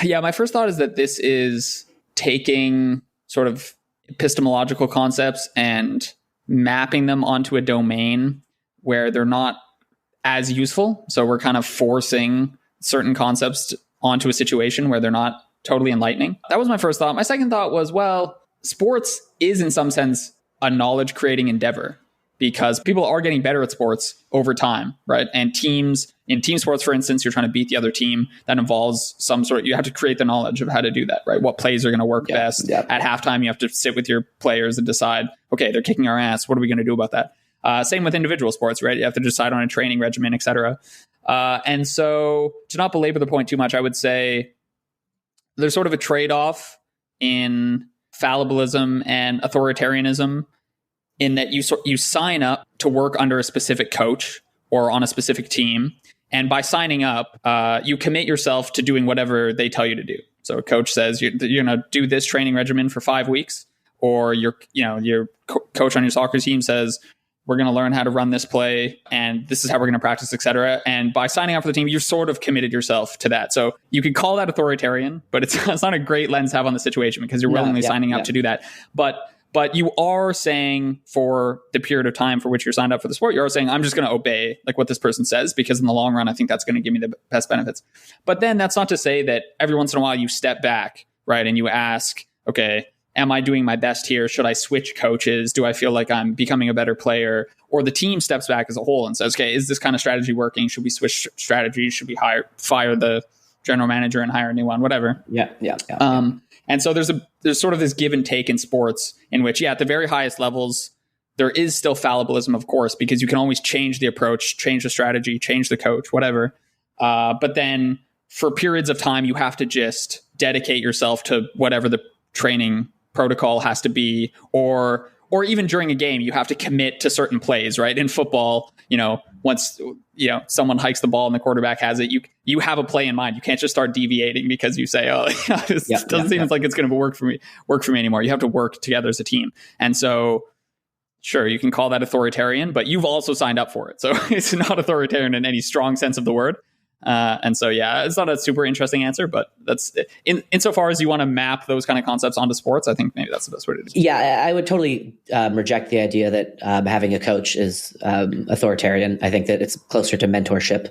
Yeah, my first thought is that this is taking sort of epistemological concepts and mapping them onto a domain where they're not as useful. So we're kind of forcing certain concepts onto a situation where they're not totally enlightening. That was my first thought. My second thought was, well, sports is in some sense a knowledge creating endeavor because people are getting better at sports over time, right? And in team sports, for instance, you're trying to beat the other team. That involves you have to create the knowledge of how to do that, right? What plays are going to work best. At halftime, you have to sit with your players and decide, okay, they're kicking our ass. What are we going to do about that? Same with individual sports, right? You have to decide on a training regimen, et cetera. And so to not belabor the point too much, I would say there's sort of a trade-off in fallibilism and authoritarianism in that you sign up to work under a specific coach or on a specific team. And by signing up, you commit yourself to doing whatever they tell you to do. So a coach says you're going to do this training regimen for 5 weeks, or your coach on your soccer team says, we're going to learn how to run this play and this is how we're going to practice, et cetera. And by signing up for the team, you've sort of committed yourself to that. So you could call that authoritarian, but it's not a great lens to have on the situation because you're willingly signing up to do that. But you are saying for the period of time for which you're signed up for the sport, you're saying, I'm just going to obey like what this person says, because in the long run, I think that's going to give me the best benefits. But then that's not to say that every once in a while you step back, right? And you ask, okay, am I doing my best here? Should I switch coaches? Do I feel like I'm becoming a better player? Or the team steps back as a whole and says, okay, is this kind of strategy working? Should we switch strategies? Should we fire the general manager and hire a new one? Whatever. Yeah. And so there's sort of this give and take in sports in which, at the very highest levels, there is still fallibilism, of course, because you can always change the approach, change the strategy, change the coach, whatever. But then for periods of time, you have to just dedicate yourself to whatever the training protocol has to be, or even during a game, you have to commit to certain plays, right? In football, once someone hikes the ball and the quarterback has it, you have a play in mind. You can't just start deviating because you say, oh, this doesn't seem like it's going to work for me anymore. You have to work together as a team. And so sure, you can call that authoritarian, but you've also signed up for it. So it's not authoritarian in any strong sense of the word. And so, it's not a super interesting answer, but that's insofar as you want to map those kind of concepts onto sports, I think maybe that's the best way to do it. Yeah, I would totally reject the idea that having a coach is authoritarian. I think that it's closer to mentorship.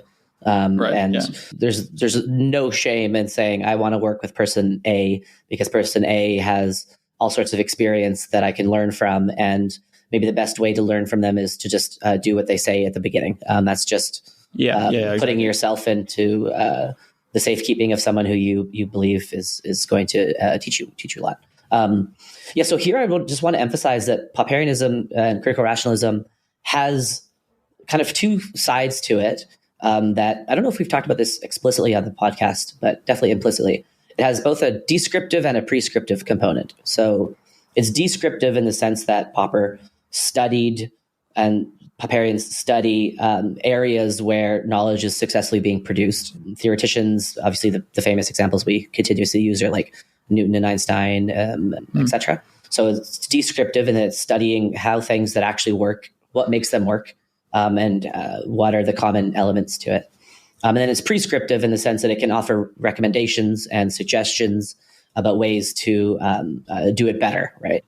There's no shame in saying, I want to work with person A because person A has all sorts of experience that I can learn from. And maybe the best way to learn from them is to just do what they say at the beginning. That's just putting yourself into the safekeeping of someone who you believe is going to teach you a lot. So here I just want to emphasize that Popperianism and critical rationalism has kind of two sides to it that I don't know if we've talked about this explicitly on the podcast, but definitely implicitly. It has both a descriptive and a prescriptive component. So it's descriptive in the sense that Popper studied and Popperians study areas where knowledge is successfully being produced. Theoreticians, obviously the famous examples we continuously use are like Newton and Einstein, etc. So it's descriptive in that it's studying how things that actually work, what makes them work, and what are the common elements to it. And then it's prescriptive in the sense that it can offer recommendations and suggestions about ways to do it better, right?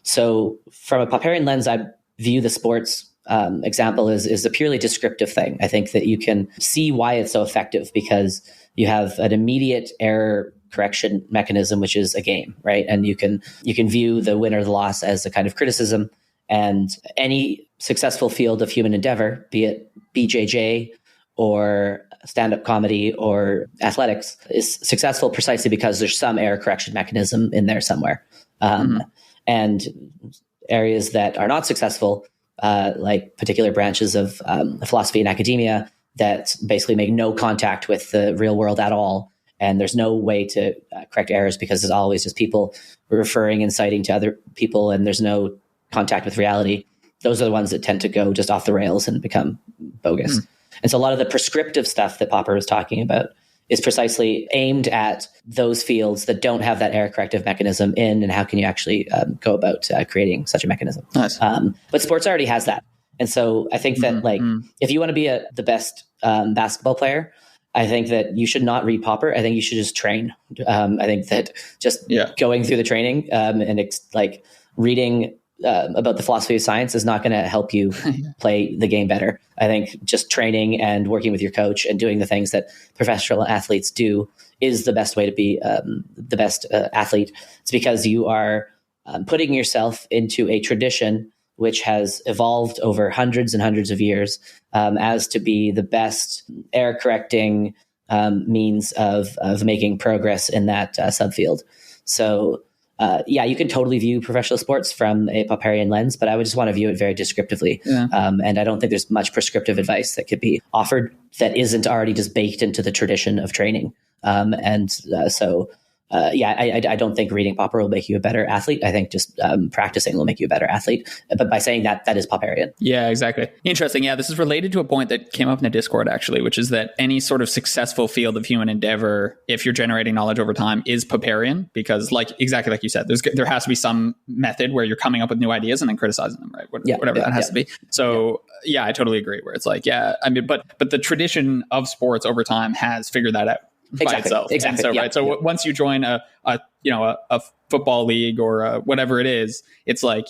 So from a Popperian lens, I view the sports example is a purely descriptive thing. I think that you can see why it's so effective because you have an immediate error correction mechanism, which is a game, right? And you can view the win or the loss as a kind of criticism. And any successful field of human endeavor, be it BJJ or stand-up comedy or athletics, is successful precisely because there's some error correction mechanism in there somewhere. And areas that are not successful, like particular branches of philosophy and academia that basically make no contact with the real world at all, and there's no way to correct errors because there's always just people referring and citing to other people, and there's no contact with reality. Those are the ones that tend to go just off the rails and become bogus. And so a lot of the prescriptive stuff that Popper was talking about is precisely aimed at those fields that don't have that error corrective mechanism in, and how can you actually go about creating such a mechanism. Nice. But sports already has that. And so I think that if you want to be the best basketball player, I think that you should not read Popper. I think you should just train. I think that just going through the training and reading about the philosophy of science is not going to help you play the game better. I think just training and working with your coach and doing the things that professional athletes do is the best way to be the best athlete. It's because you are putting yourself into a tradition which has evolved over hundreds and hundreds of years as to be the best error correcting means of making progress in that subfield. So you can totally view professional sports from a Popperian lens, but I would just want to view it very descriptively. And I don't think there's much prescriptive advice that could be offered that isn't already just baked into the tradition of training. I don't think reading Popper will make you a better athlete. I think just practicing will make you a better athlete. But by saying that is Popperian. Yeah, exactly. Interesting. Yeah, this is related to a point that came up in a Discord, actually, which is that any sort of successful field of human endeavor, if you're generating knowledge over time, is Popperian, because exactly like you said, there has to be some method where you're coming up with new ideas and then criticizing them, right? Whatever that has to be. So I totally agree, where it's like, but the tradition of sports over time has figured that out. By itself. Exactly. And so, right. So once you join a football league or whatever it is, it's like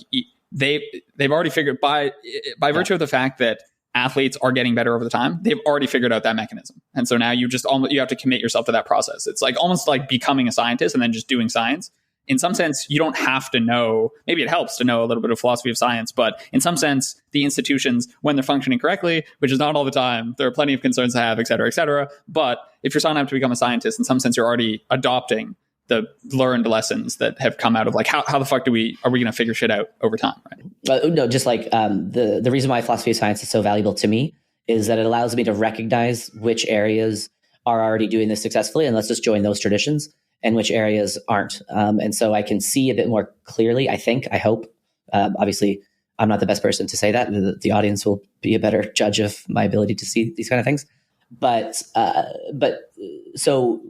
they've already figured by virtue of the fact that athletes are getting better over the time, they've already figured out that mechanism. And so now you have to commit yourself to that process. It's like almost like becoming a scientist and then just doing science. In some sense, you don't have to know, maybe it helps to know a little bit of philosophy of science, but in some sense, the institutions, when they're functioning correctly, which is not all the time, there are plenty of concerns to have, et cetera, et cetera. But if you're signing up to become a scientist, in some sense, you're already adopting the learned lessons that have come out of like, how the fuck are we going to figure shit out over time, right? No, just like the reason why philosophy of science is so valuable to me is that it allows me to recognize which areas are already doing this successfully, and let's just join those traditions, and which areas aren't. And so I can see a bit more clearly, I hope. Obviously, I'm not the best person to say that. The audience will be a better judge of my ability to see these kind of things. But so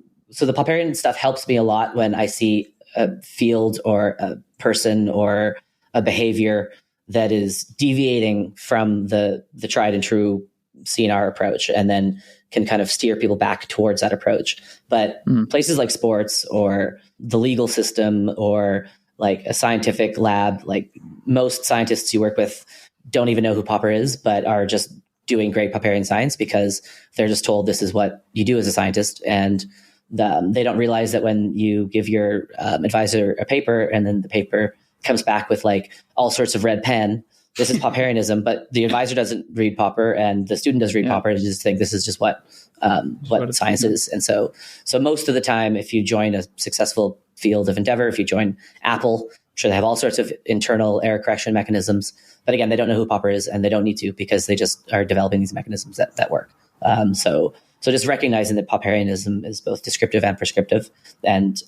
the Popperian stuff helps me a lot when I see a field or a person or a behavior that is deviating from the tried and true CNR approach, and then can kind of steer people back towards that approach. But places like sports or the legal system or like a scientific lab, like most scientists you work with don't even know who Popper is, but are just doing great Popperian science because they're just told this is what you do as a scientist. And they don't realize that when you give your advisor a paper and then the paper comes back with like all sorts of red pen, this is Popperianism, but the advisor doesn't read Popper and the student doesn't read Popper. They just think this is just what science is. And so most of the time, if you join a successful field of endeavor, if you join Apple, sure, they have all sorts of internal error correction mechanisms. But again, they don't know who Popper is, and they don't need to because they just are developing these mechanisms that work. So just recognizing that Popperianism is both descriptive and prescriptive, and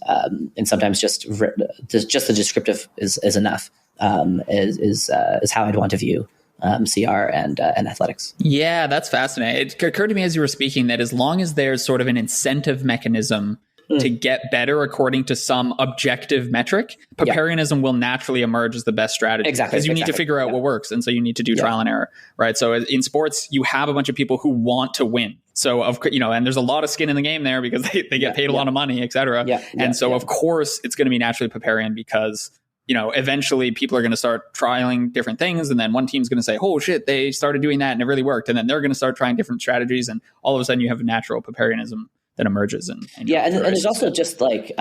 sometimes just the descriptive is enough. Is how I'd want to view CR and athletics. Yeah, that's fascinating. It occurred to me as you were speaking that as long as there's sort of an incentive mechanism to get better according to some objective metric, Popperianism will naturally emerge as the best strategy. Exactly. Because you need to figure out what works. And so you need to do trial and error, right? So in sports, you have a bunch of people who want to win. So, and there's a lot of skin in the game there because they get paid a lot of money, et cetera. Of course, it's going to be naturally Popperian because eventually people are going to start trialing different things. And then one team's going to say, oh shit, they started doing that and it really worked. And then they're going to start trying different strategies. And all of a sudden you have a natural Popperianism that emerges in Yeah, and there's also skill. just like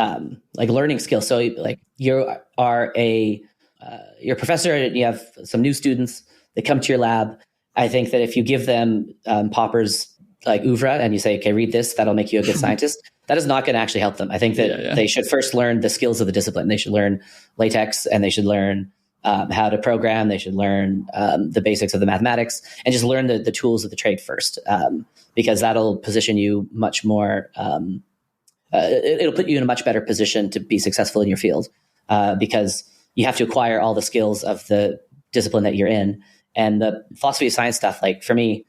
learning skills. So like you are you're a professor and you have some new students. They come to your lab. I think that if you give them Popper's like oeuvre and you say, okay, read this, that'll make you a good scientist. That is not going to actually help them. I think that they should first learn the skills of the discipline. They should learn LaTeX, and they should learn how to program. They should learn the basics of the mathematics, and just learn the tools of the trade first, because that'll position you much more. It'll put you in a much better position to be successful in your field, because you have to acquire all the skills of the discipline that you're in. And the philosophy of science stuff, like for me,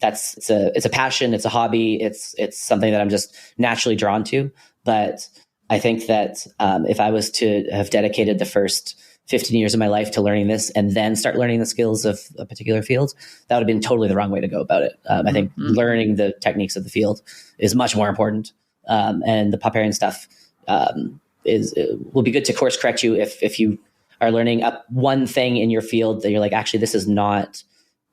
it's a passion, it's a hobby, it's something that I'm just naturally drawn to. But I think that if I was to have dedicated the first 15 years of my life to learning this and then start learning the skills of a particular field, that would have been totally the wrong way to go about it. I think learning the techniques of the field is much more important. And the Popperian stuff will be good to course correct you if you are learning up one thing in your field that you're like, actually, this is not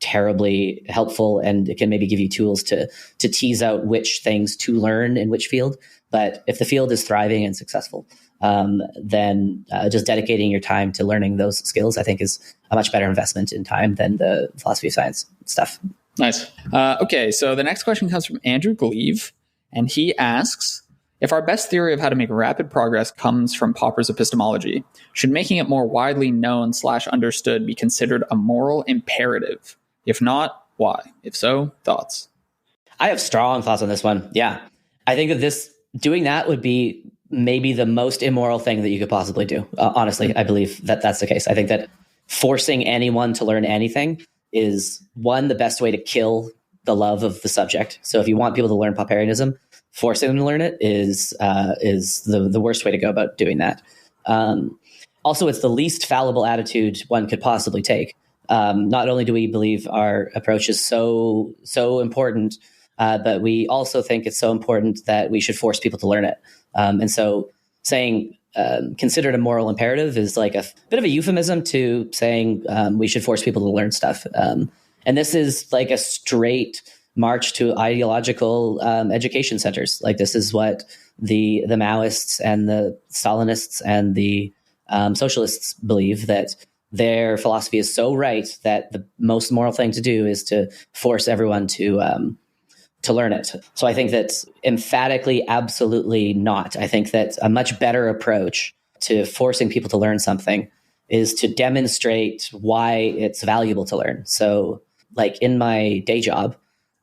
terribly helpful, and it can maybe give you tools to tease out which things to learn in which field. But if the field is thriving and successful, then just dedicating your time to learning those skills, I think, is a much better investment in time than the philosophy of science stuff. Nice. Okay, so the next question comes from Andrew Gleave, and he asks, if our best theory of how to make rapid progress comes from Popper's epistemology, should making it more widely known / understood be considered a moral imperative? If not, why? If so, thoughts? I have strong thoughts on this one. Yeah. I think that doing that would be maybe the most immoral thing that you could possibly do. Honestly, I believe that that's the case. I think that forcing anyone to learn anything is, one, the best way to kill the love of the subject. So if you want people to learn Popperianism, forcing them to learn it is the worst way to go about doing that. Also, it's the least fallible attitude one could possibly take. Not only do we believe our approach is so important, but we also think it's so important that we should force people to learn it. And so saying considered a moral imperative is like a bit of a euphemism to saying we should force people to learn stuff. And this is like a straight march to ideological education centers. Like, this is what the Maoists and the Stalinists and the socialists believe, that their philosophy is so right that the most moral thing to do is to force everyone to learn it. So I think that emphatically, absolutely not. I think that a much better approach to forcing people to learn something is to demonstrate why it's valuable to learn. So like in my day job,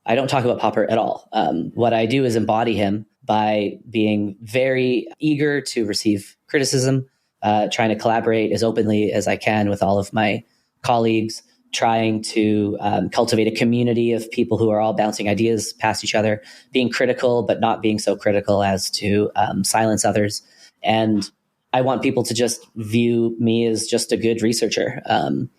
I don't talk about Popper at all. What I do is embody him by being very eager to receive criticism, trying to collaborate as openly as I can with all of my colleagues, trying to cultivate a community of people who are all bouncing ideas past each other, being critical, but not being so critical as to silence others. And I want people to just view me as just a good researcher. And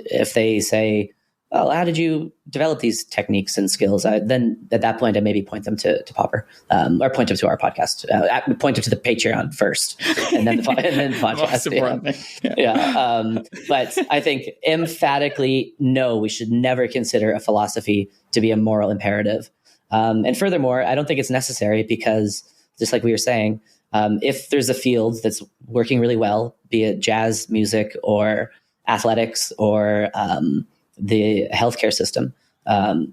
if they say, well, how did you develop these techniques and skills? Then at that point, I maybe point them to Popper, or point them to our podcast. Point them to the Patreon first, and then the podcast. But I think emphatically, no, we should never consider a philosophy to be a moral imperative. And furthermore, I don't think it's necessary, because just like we were saying, if there's a field that's working really well, be it jazz music or athletics or the healthcare system,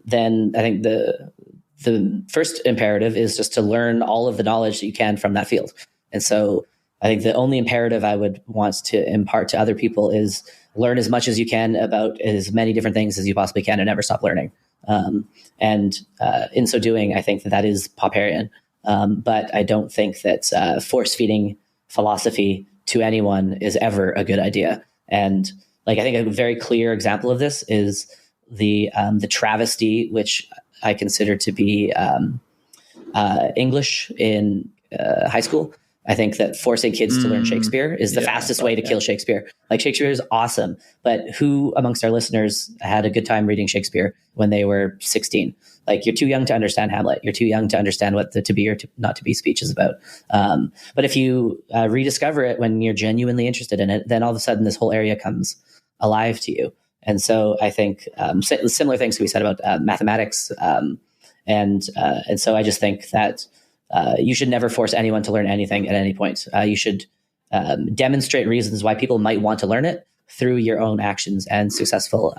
then I think the first imperative is just to learn all of the knowledge that you can from that field. And so I think the only imperative I would want to impart to other people is learn as much as you can about as many different things as you possibly can and never stop learning. And in so doing, I think that is Popperian. But I don't think that force-feeding philosophy to anyone is ever a good idea. And like, I think a very clear example of this is the travesty, which I consider to be English in high school. I think that forcing kids to learn Shakespeare is the fastest way to kill Shakespeare. Like, Shakespeare is awesome, but who amongst our listeners had a good time reading Shakespeare when they were 16? Like, you're too young to understand Hamlet. You're too young to understand what the to be or not to be speech is about. But if you rediscover it when you're genuinely interested in it, then all of a sudden this whole area comes alive to you. And so I think similar things can be said about mathematics. And so I just think that you should never force anyone to learn anything at any point. You should demonstrate reasons why people might want to learn it through your own actions and successful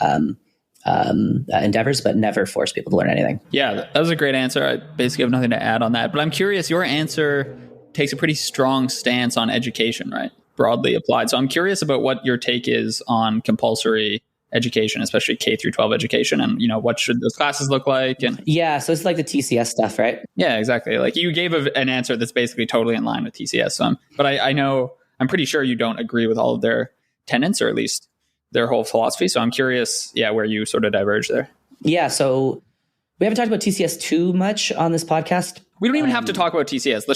endeavors, but never force people to learn anything. Yeah, that was a great answer. I basically have nothing to add on that. But I'm curious, your answer takes a pretty strong stance on education, right? Broadly applied. So I'm curious about what your take is on compulsory education, especially K through 12 education, and what should those classes look like? And yeah, so it's like the TCS stuff, right? Yeah, exactly. Like you gave an answer that's basically totally in line with TCS. But I know, I'm pretty sure you don't agree with all of their tenets, or at least their whole philosophy. So I'm curious, where you sort of diverge there. Yeah, so we haven't talked about TCS too much on this podcast. We don't even have to talk about TCS.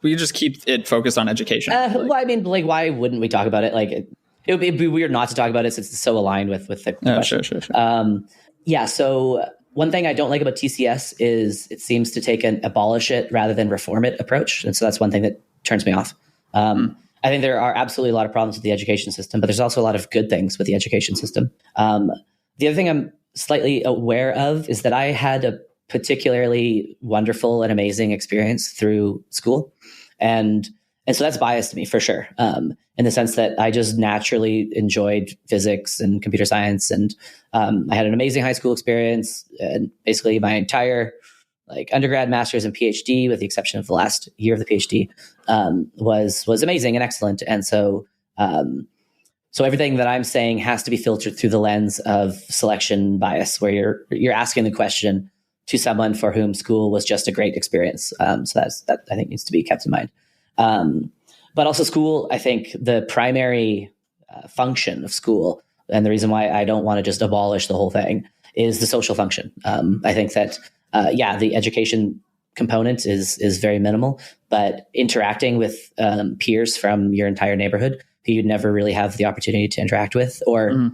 We just keep it focused on education. Well, I mean, like, why wouldn't we talk about it? Like, it would be weird not to talk about it since it's so aligned with the question. Sure. Yeah, so one thing I don't like about TCS is it seems to take an abolish it rather than reform it approach. And so that's one thing that turns me off. I think there are absolutely a lot of problems with the education system, but there's also a lot of good things with the education system. The other thing I'm slightly aware of is that I had a particularly wonderful and amazing experience through school. And so that's biased to me for sure, in the sense that I just naturally enjoyed physics and computer science. And I had an amazing high school experience, and basically my entire undergrad, master's, and PhD, with the exception of the last year of the PhD, was amazing and excellent. And so everything that I'm saying has to be filtered through the lens of selection bias, where you're asking the question to someone for whom school was just a great experience. So that I think needs to be kept in mind. But also school, I think the primary function of school, and the reason why I don't want to just abolish the whole thing, is the social function. I think that, the education component is very minimal, but interacting with peers from your entire neighborhood who you'd never really have the opportunity to interact with, or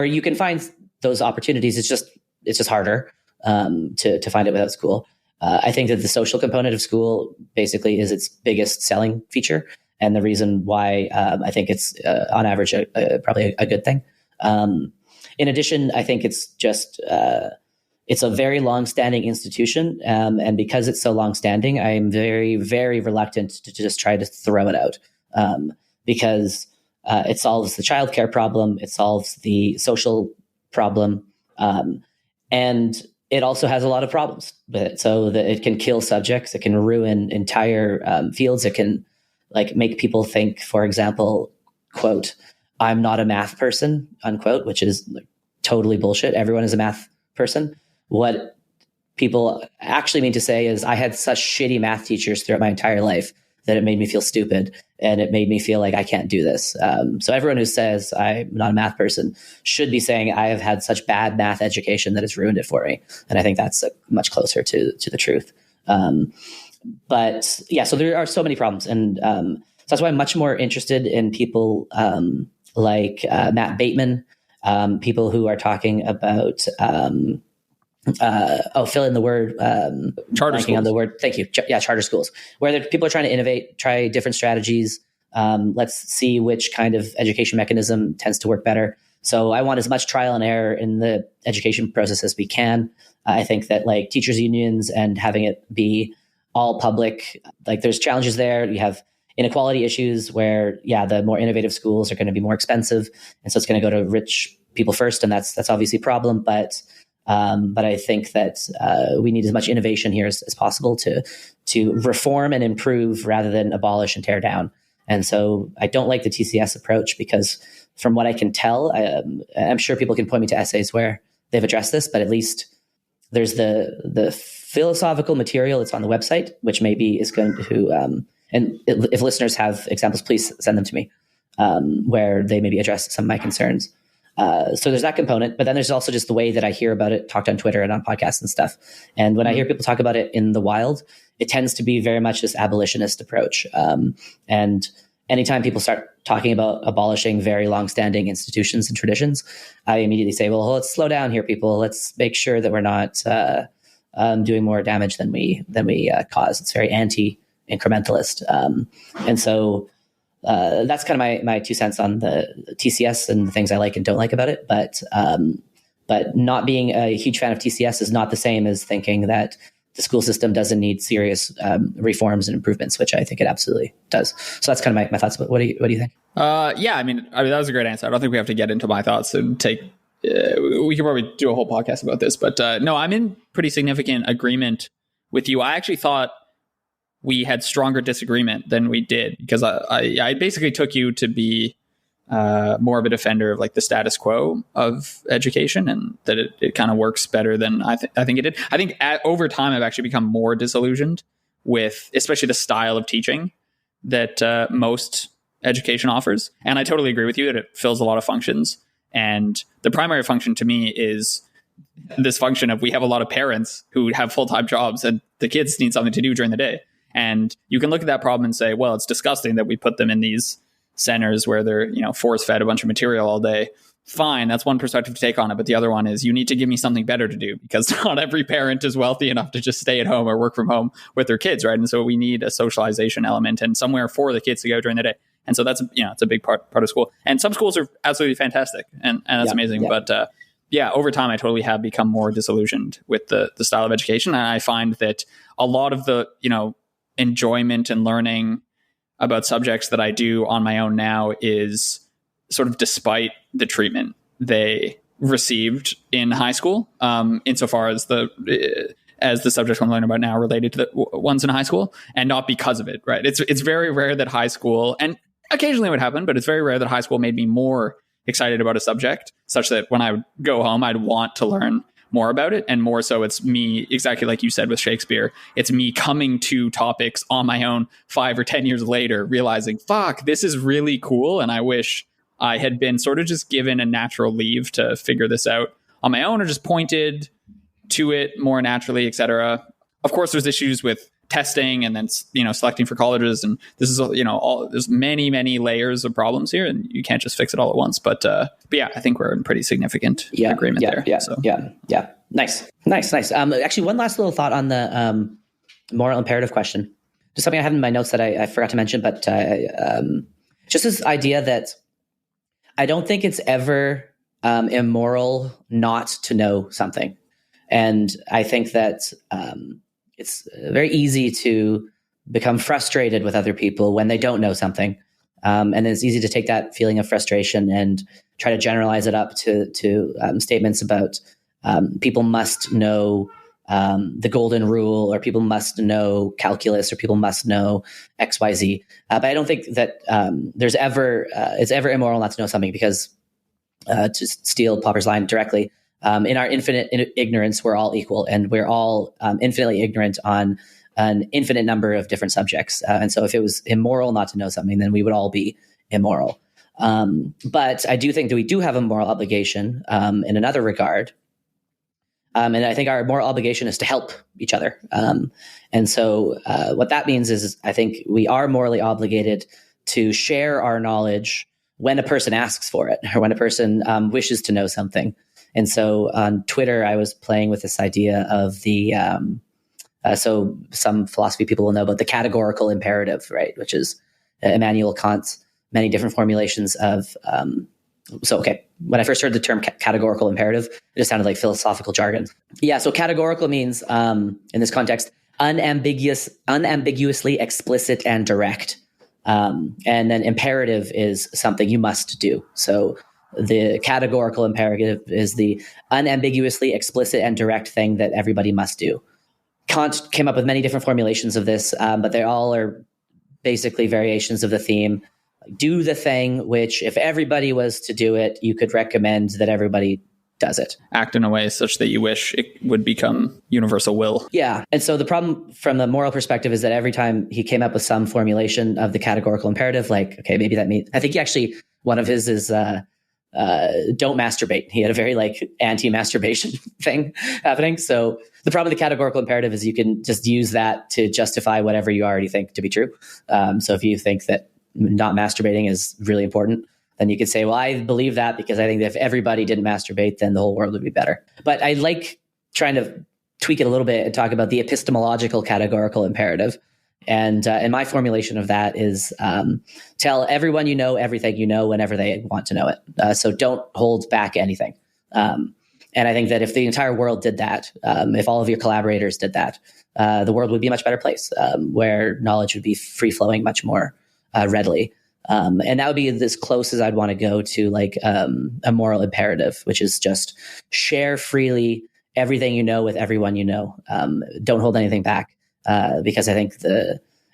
you can find those opportunities. It's just harder to find it without school. I think that the social component of school basically is its biggest selling feature, and the reason why I think it's on average probably a good thing. In addition, I think it's just it's a very long-standing institution, and because it's so long-standing, I'm very, very reluctant to just try to throw it out, because it solves the childcare problem, it solves the social problem, and it also has a lot of problems with it. So that it can kill subjects, it can ruin entire fields, it can make people think, for example, quote, "I'm not a math person," unquote, which is totally bullshit. Everyone is a math person. What people actually mean to say is, I had such shitty math teachers throughout my entire life that it made me feel stupid, and it made me feel like I can't do this. So everyone who says I'm not a math person should be saying, I have had such bad math education that it's ruined it for me. And I think that's much closer to the truth. But yeah, so there are so many problems. And so that's why I'm much more interested in people like Matt Bateman, people who are talking about fill in the word. Charter schools. On the word. Thank you. Charter schools, where people are trying to innovate, try different strategies. Let's see which kind of education mechanism tends to work better. So I want as much trial and error in the education process as we can. I think that teachers unions and having it be all public, there's challenges there. You have inequality issues where, the more innovative schools are going to be more expensive. And so it's going to go to rich people first. And that's obviously a problem. But I think that we need as much innovation here as possible to reform and improve rather than abolish and tear down. And so I don't like the TCS approach because, from what I can tell, I'm sure people can point me to essays where they've addressed this, but at least there's the philosophical material that's on the website, which maybe is going to, and if listeners have examples, please send them to me, where they maybe address some of my concerns. So there's that component, but then there's also just the way that I hear about it talked on Twitter and on podcasts and stuff. And when I hear people talk about it in the wild, it tends to be very much this abolitionist approach. And anytime people start talking about abolishing very long-standing institutions and traditions, I immediately say, well, let's slow down here, people. Let's make sure that we're not doing more damage than we cause. It's very anti-incrementalist. And so that's kind of my 2 cents on the TCS and the things I like and don't like about it. But not being a huge fan of TCS is not the same as thinking that the school system doesn't need serious reforms and improvements, which I think it absolutely does. So that's kind of my thoughts. But what do you think? Yeah, I mean, that was a great answer. I don't think we have to get into my thoughts and take. We could probably do a whole podcast about this, but no, I'm in pretty significant agreement with you. I actually thought we had stronger disagreement than we did, because I basically took you to be more of a defender of like the status quo of education, and that it kind of works better than I think it did. I think over time I've actually become more disillusioned with especially the style of teaching that most education offers. And I totally agree with you that it fills a lot of functions. And the primary function to me is this function of, we have a lot of parents who have full-time jobs and the kids need something to do during the day. And you can look at that problem and say, well, it's disgusting that we put them in these centers where they're, force fed a bunch of material all day. Fine. That's one perspective to take on it. But the other one is, you need to give me something better to do, because not every parent is wealthy enough to just stay at home or work from home with their kids. Right. And so we need a socialization element and somewhere for the kids to go during the day. And so that's, it's a big part of school. And some schools are absolutely fantastic. And that's amazing. Yeah. But over time, I totally have become more disillusioned with the style of education. And I find that a lot of the, enjoyment and learning about subjects that I do on my own now is sort of despite the treatment they received in high school, insofar as the subjects I'm learning about now related to the ones in high school, and not because of it. Right? It's very rare that high school, and occasionally it would happen, but it's very rare that high school made me more excited about a subject, such that when I would go home, I'd want to learn more about it. And more so, it's me, exactly like you said with Shakespeare, it's me coming to topics on my own 5 or 10 years later, realizing, fuck, this is really cool. And I wish I had been sort of just given a natural leave to figure this out on my own, or just pointed to it more naturally, etc. Of course, there's issues with testing and then, selecting for colleges. And this is, there's many layers of problems here, and you can't just fix it all at once. But yeah, I think we're in pretty significant agreement there. Yeah. Nice. Actually, one last little thought on the moral imperative question. Just something I have in my notes that I forgot to mention, but just this idea that I don't think it's ever immoral not to know something. And I think that it's very easy to become frustrated with other people when they don't know something. And it's easy to take that feeling of frustration and try to generalize it up to statements about people must know the golden rule, or people must know calculus, or people must know XYZ. But I don't think that it's ever immoral not to know something, because to steal Popper's line directly, in our infinite ignorance, we're all equal, and we're all infinitely ignorant on an infinite number of different subjects. And so if it was immoral not to know something, then we would all be immoral. But I do think that we do have a moral obligation in another regard. And I think our moral obligation is to help each other. And so what that means is, I think we are morally obligated to share our knowledge when a person asks for it, or when a person wishes to know something. And so on Twitter, I was playing with this idea of the, so some philosophy people will know about the categorical imperative, right? Which is Immanuel Kant's many different formulations of, when I first heard the term categorical imperative, it just sounded like philosophical jargon. Yeah, so categorical means, in this context, unambiguously explicit and direct. And then imperative is something you must do. So the categorical imperative is the unambiguously explicit and direct thing that everybody must do. Kant came up with many different formulations of this, but they all are basically variations of the theme. Do the thing which, if everybody was to do it, you could recommend that everybody does it. Act in a way such that you wish it would become universal will. Yeah. And so the problem from the moral perspective is that every time he came up with some formulation of the categorical imperative, like, okay, maybe that means, I think one of his is, don't masturbate. He had a very anti-masturbation thing happening. So the problem with the categorical imperative is you can just use that to justify whatever you already think to be true. So if you think that not masturbating is really important, then you could say, well, I believe that because I think that if everybody didn't masturbate, then the whole world would be better. But I like trying to tweak it a little bit and talk about the epistemological categorical imperative. And my formulation of that is tell everyone you know everything you know whenever they want to know it. So don't hold back anything. And I think that if the entire world did that, if all of your collaborators did that, the world would be a much better place, where knowledge would be free flowing much more readily. And that would be as close as I'd want to go to like a moral imperative, which is just share freely everything you know with everyone you know. Don't hold anything back, because I think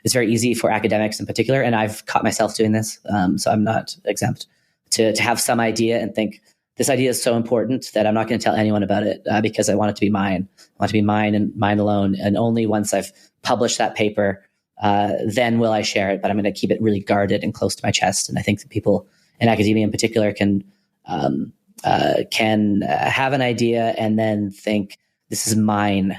it's very easy for academics in particular, and I've caught myself doing this, so I'm not exempt, to have some idea and think, this idea is so important that I'm not going to tell anyone about it, because I want it to be mine. I want it to be mine and mine alone. And only once I've published that paper, then will I share it. But I'm going to keep it really guarded and close to my chest. And I think that people in academia in particular can have an idea and then think, this is mine.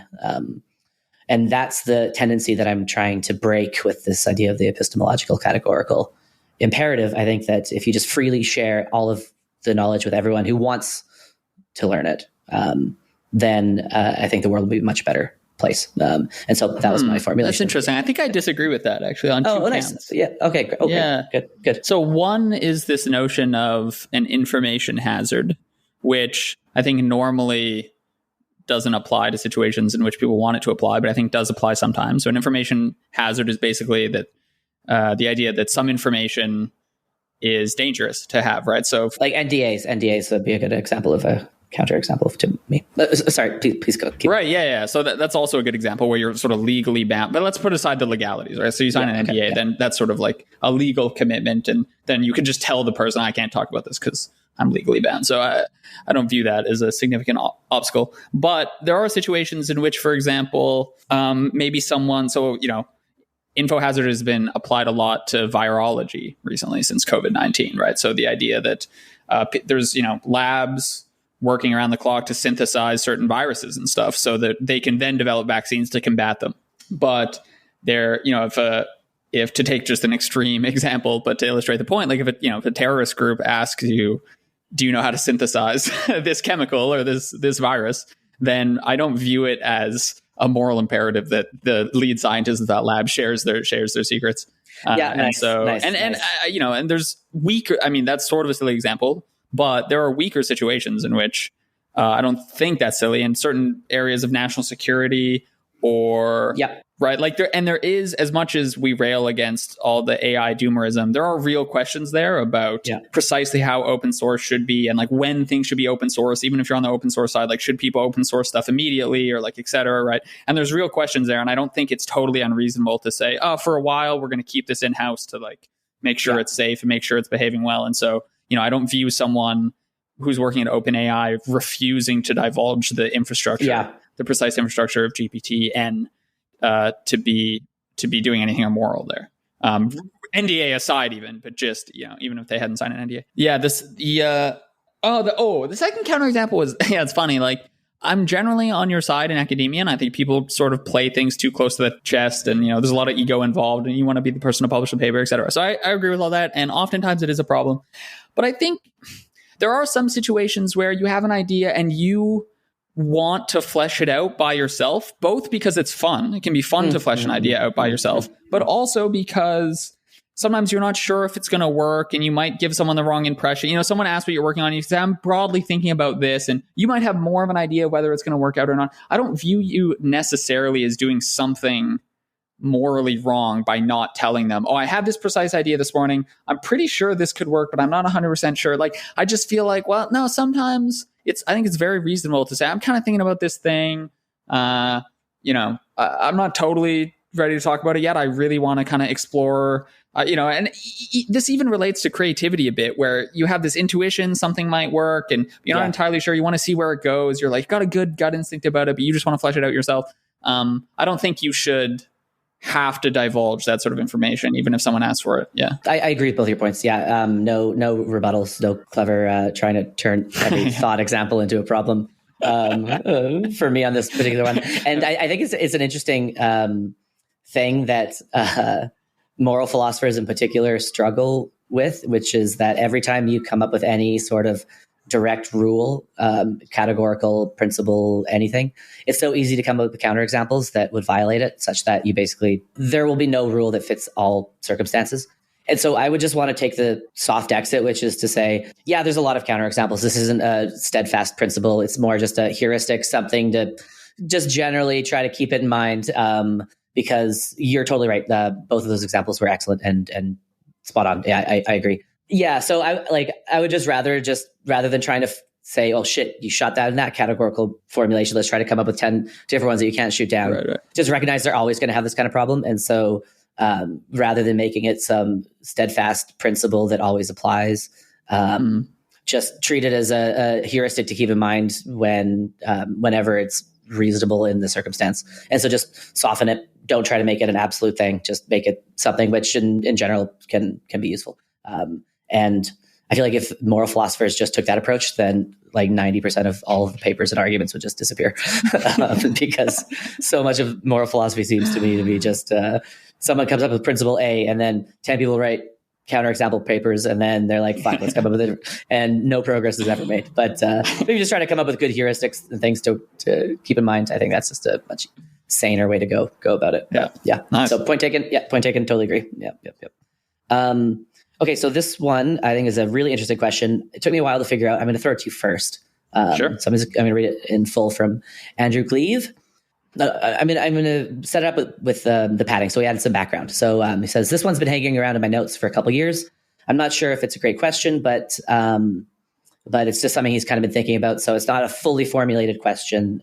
And that's the tendency that I'm trying to break with this idea of the epistemological categorical imperative. I think that if you just freely share all of the knowledge with everyone who wants to learn it, then I think the world will be a much better place. And so that was my formulation. That's interesting. I think I disagree with that actually on two counts. Nice. Yeah. Okay. Yeah. Good. So one is this notion of an information hazard, which I think normally doesn't apply to situations in which people want it to apply, but I think does apply sometimes. So an information hazard is basically that the idea that some information is dangerous to have, right? So like NDAs would be a good example of a counterexample to me. Sorry, please go. Right, yeah. So that's also a good example where you're sort of legally bound. But let's put aside the legalities, right? So you sign an NDA, then that's sort of like a legal commitment, and then you can just tell the person, I can't talk about this because I'm legally bound. So I don't view that as a significant obstacle. But there are situations in which, for example, maybe someone, info hazard has been applied a lot to virology recently since COVID-19, right? So the idea that there's, labs working around the clock to synthesize certain viruses and stuff so that they can then develop vaccines to combat them. But they're, if to take just an extreme example, but to illustrate the point, like if a terrorist group asks you, do you know how to synthesize this chemical or this virus? Then I don't view it as a moral imperative that the lead scientist of that lab shares their secrets. And there's weaker, that's sort of a silly example, but there are weaker situations in which I don't think that's silly in certain areas of national security or right. Like there is, as much as we rail against all the AI doomerism, there are real questions there about precisely how open source should be and like when things should be open source, even if you're on the open source side, like should people open source stuff immediately or like, et cetera. Right. And there's real questions there. And I don't think it's totally unreasonable to say, for a while, we're going to keep this in house to like make sure it's safe and make sure it's behaving well. And so, I don't view someone who's working at OpenAI refusing to divulge the infrastructure, the precise infrastructure of GPT-N to be doing anything immoral there. NDA aside, even, but just even if they hadn't signed an NDA. Yeah, the second counterexample was it's funny. Like I'm generally on your side in academia, and I think people sort of play things too close to the chest, and there's a lot of ego involved, and you want to be the person to publish a paper, et cetera. So I agree with all that, and oftentimes it is a problem. But I think there are some situations where you have an idea and you want to flesh it out by yourself, both because it's fun. It can be fun to flesh an idea out by yourself, but also because sometimes you're not sure if it's going to work and you might give someone the wrong impression. Someone asks what you're working on, you say, I'm broadly thinking about this, and you might have more of an idea of whether it's going to work out or not. I don't view you necessarily as doing something morally wrong by not telling them, I have this precise idea this morning. I'm pretty sure this could work, but I'm not 100% sure. Like, I just feel like, well, no, sometimes I think it's very reasonable to say, I'm kind of thinking about this thing. I'm not totally ready to talk about it yet. I really want to kind of explore, this even relates to creativity a bit, where you have this intuition, something might work, and you're not entirely sure. You want to see where it goes. You're like, got a good gut instinct about it, but you just want to flesh it out yourself. I don't think you should have to divulge that sort of information, even if someone asks for it. Yeah, I agree with both your points. Yeah, no rebuttals, no clever trying to turn every thought example into a problem for me on this particular one. And I think it's an interesting thing that moral philosophers in particular struggle with, which is that every time you come up with any sort of direct rule, categorical principle, anything, it's so easy to come up with counterexamples that would violate it, such that there will be no rule that fits all circumstances. And so I would just want to take the soft exit, which is to say, yeah, there's a lot of counterexamples. This isn't a steadfast principle. It's more just a heuristic, something to just generally try to keep it in mind, because you're totally right. Both of those examples were excellent and spot on. Yeah, I agree. Yeah, so I would just rather than trying to say, oh shit, you shot that in that categorical formulation, let's try to come up with 10 different ones that you can't shoot down. Right. Just recognize they're always going to have this kind of problem. And so rather than making it some steadfast principle that always applies, just treat it as a heuristic to keep in mind whenever it's reasonable in the circumstance. And so just soften it. Don't try to make it an absolute thing. Just make it something which in general can be useful. And I feel like if moral philosophers just took that approach, then like 90% of all of the papers and arguments would just disappear, because so much of moral philosophy seems to me to be just someone comes up with principle A, and then 10 people write counterexample papers, and then they're like, fine, let's come up with it, and no progress is ever made. But maybe just try to come up with good heuristics and things to keep in mind. I think that's just a much saner way to go about it. Yeah. Nice. So point taken. Yeah, point taken. Totally agree. Yep. Okay, so this one I think is a really interesting question. It took me a while to figure out. I'm going to throw it to you first. Sure. So I'm going to read it in full from Andrew Cleve. I'm going to set it up with the padding. So we added some background. So he says, this one's been hanging around in my notes for a couple of years. I'm not sure if it's a great question, but it's just something he's kind of been thinking about. So it's not a fully formulated question,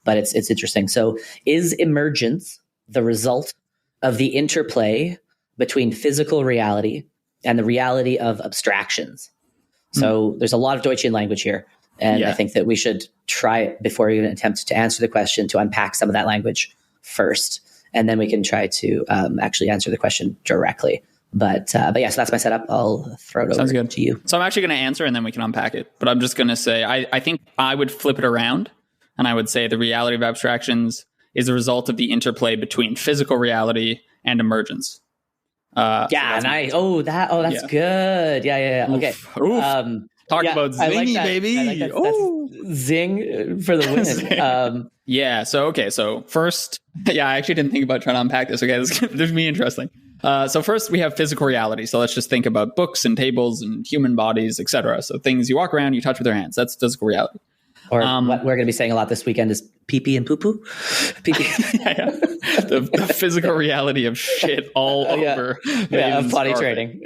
but it's interesting. So is emergence the result of the interplay between physical reality and the reality of abstractions? So there's a lot of Deutschian language here. And I think that we should try, before we even attempt to answer the question, to unpack some of that language first. And then we can try to actually answer the question directly. But yeah, so that's my setup. I'll throw it over to you. So I'm actually going to answer and then we can unpack it. But I'm just going to say, I think I would flip it around. And I would say the reality of abstractions is a result of the interplay between physical reality and emergence. That's good. Yeah. Okay. Oof. Talk about zingy, baby. That's zing for the win. So first, I actually didn't think about trying to unpack this. Okay, this is going to be interesting. So first we have physical reality. So let's just think about books and tables and human bodies, etc. So things you walk around, you touch with your hands. That's physical reality. Or what we're going to be saying a lot this weekend is pee-pee and poo-poo. Pee-pee. The physical reality of shit all over. Of potty training.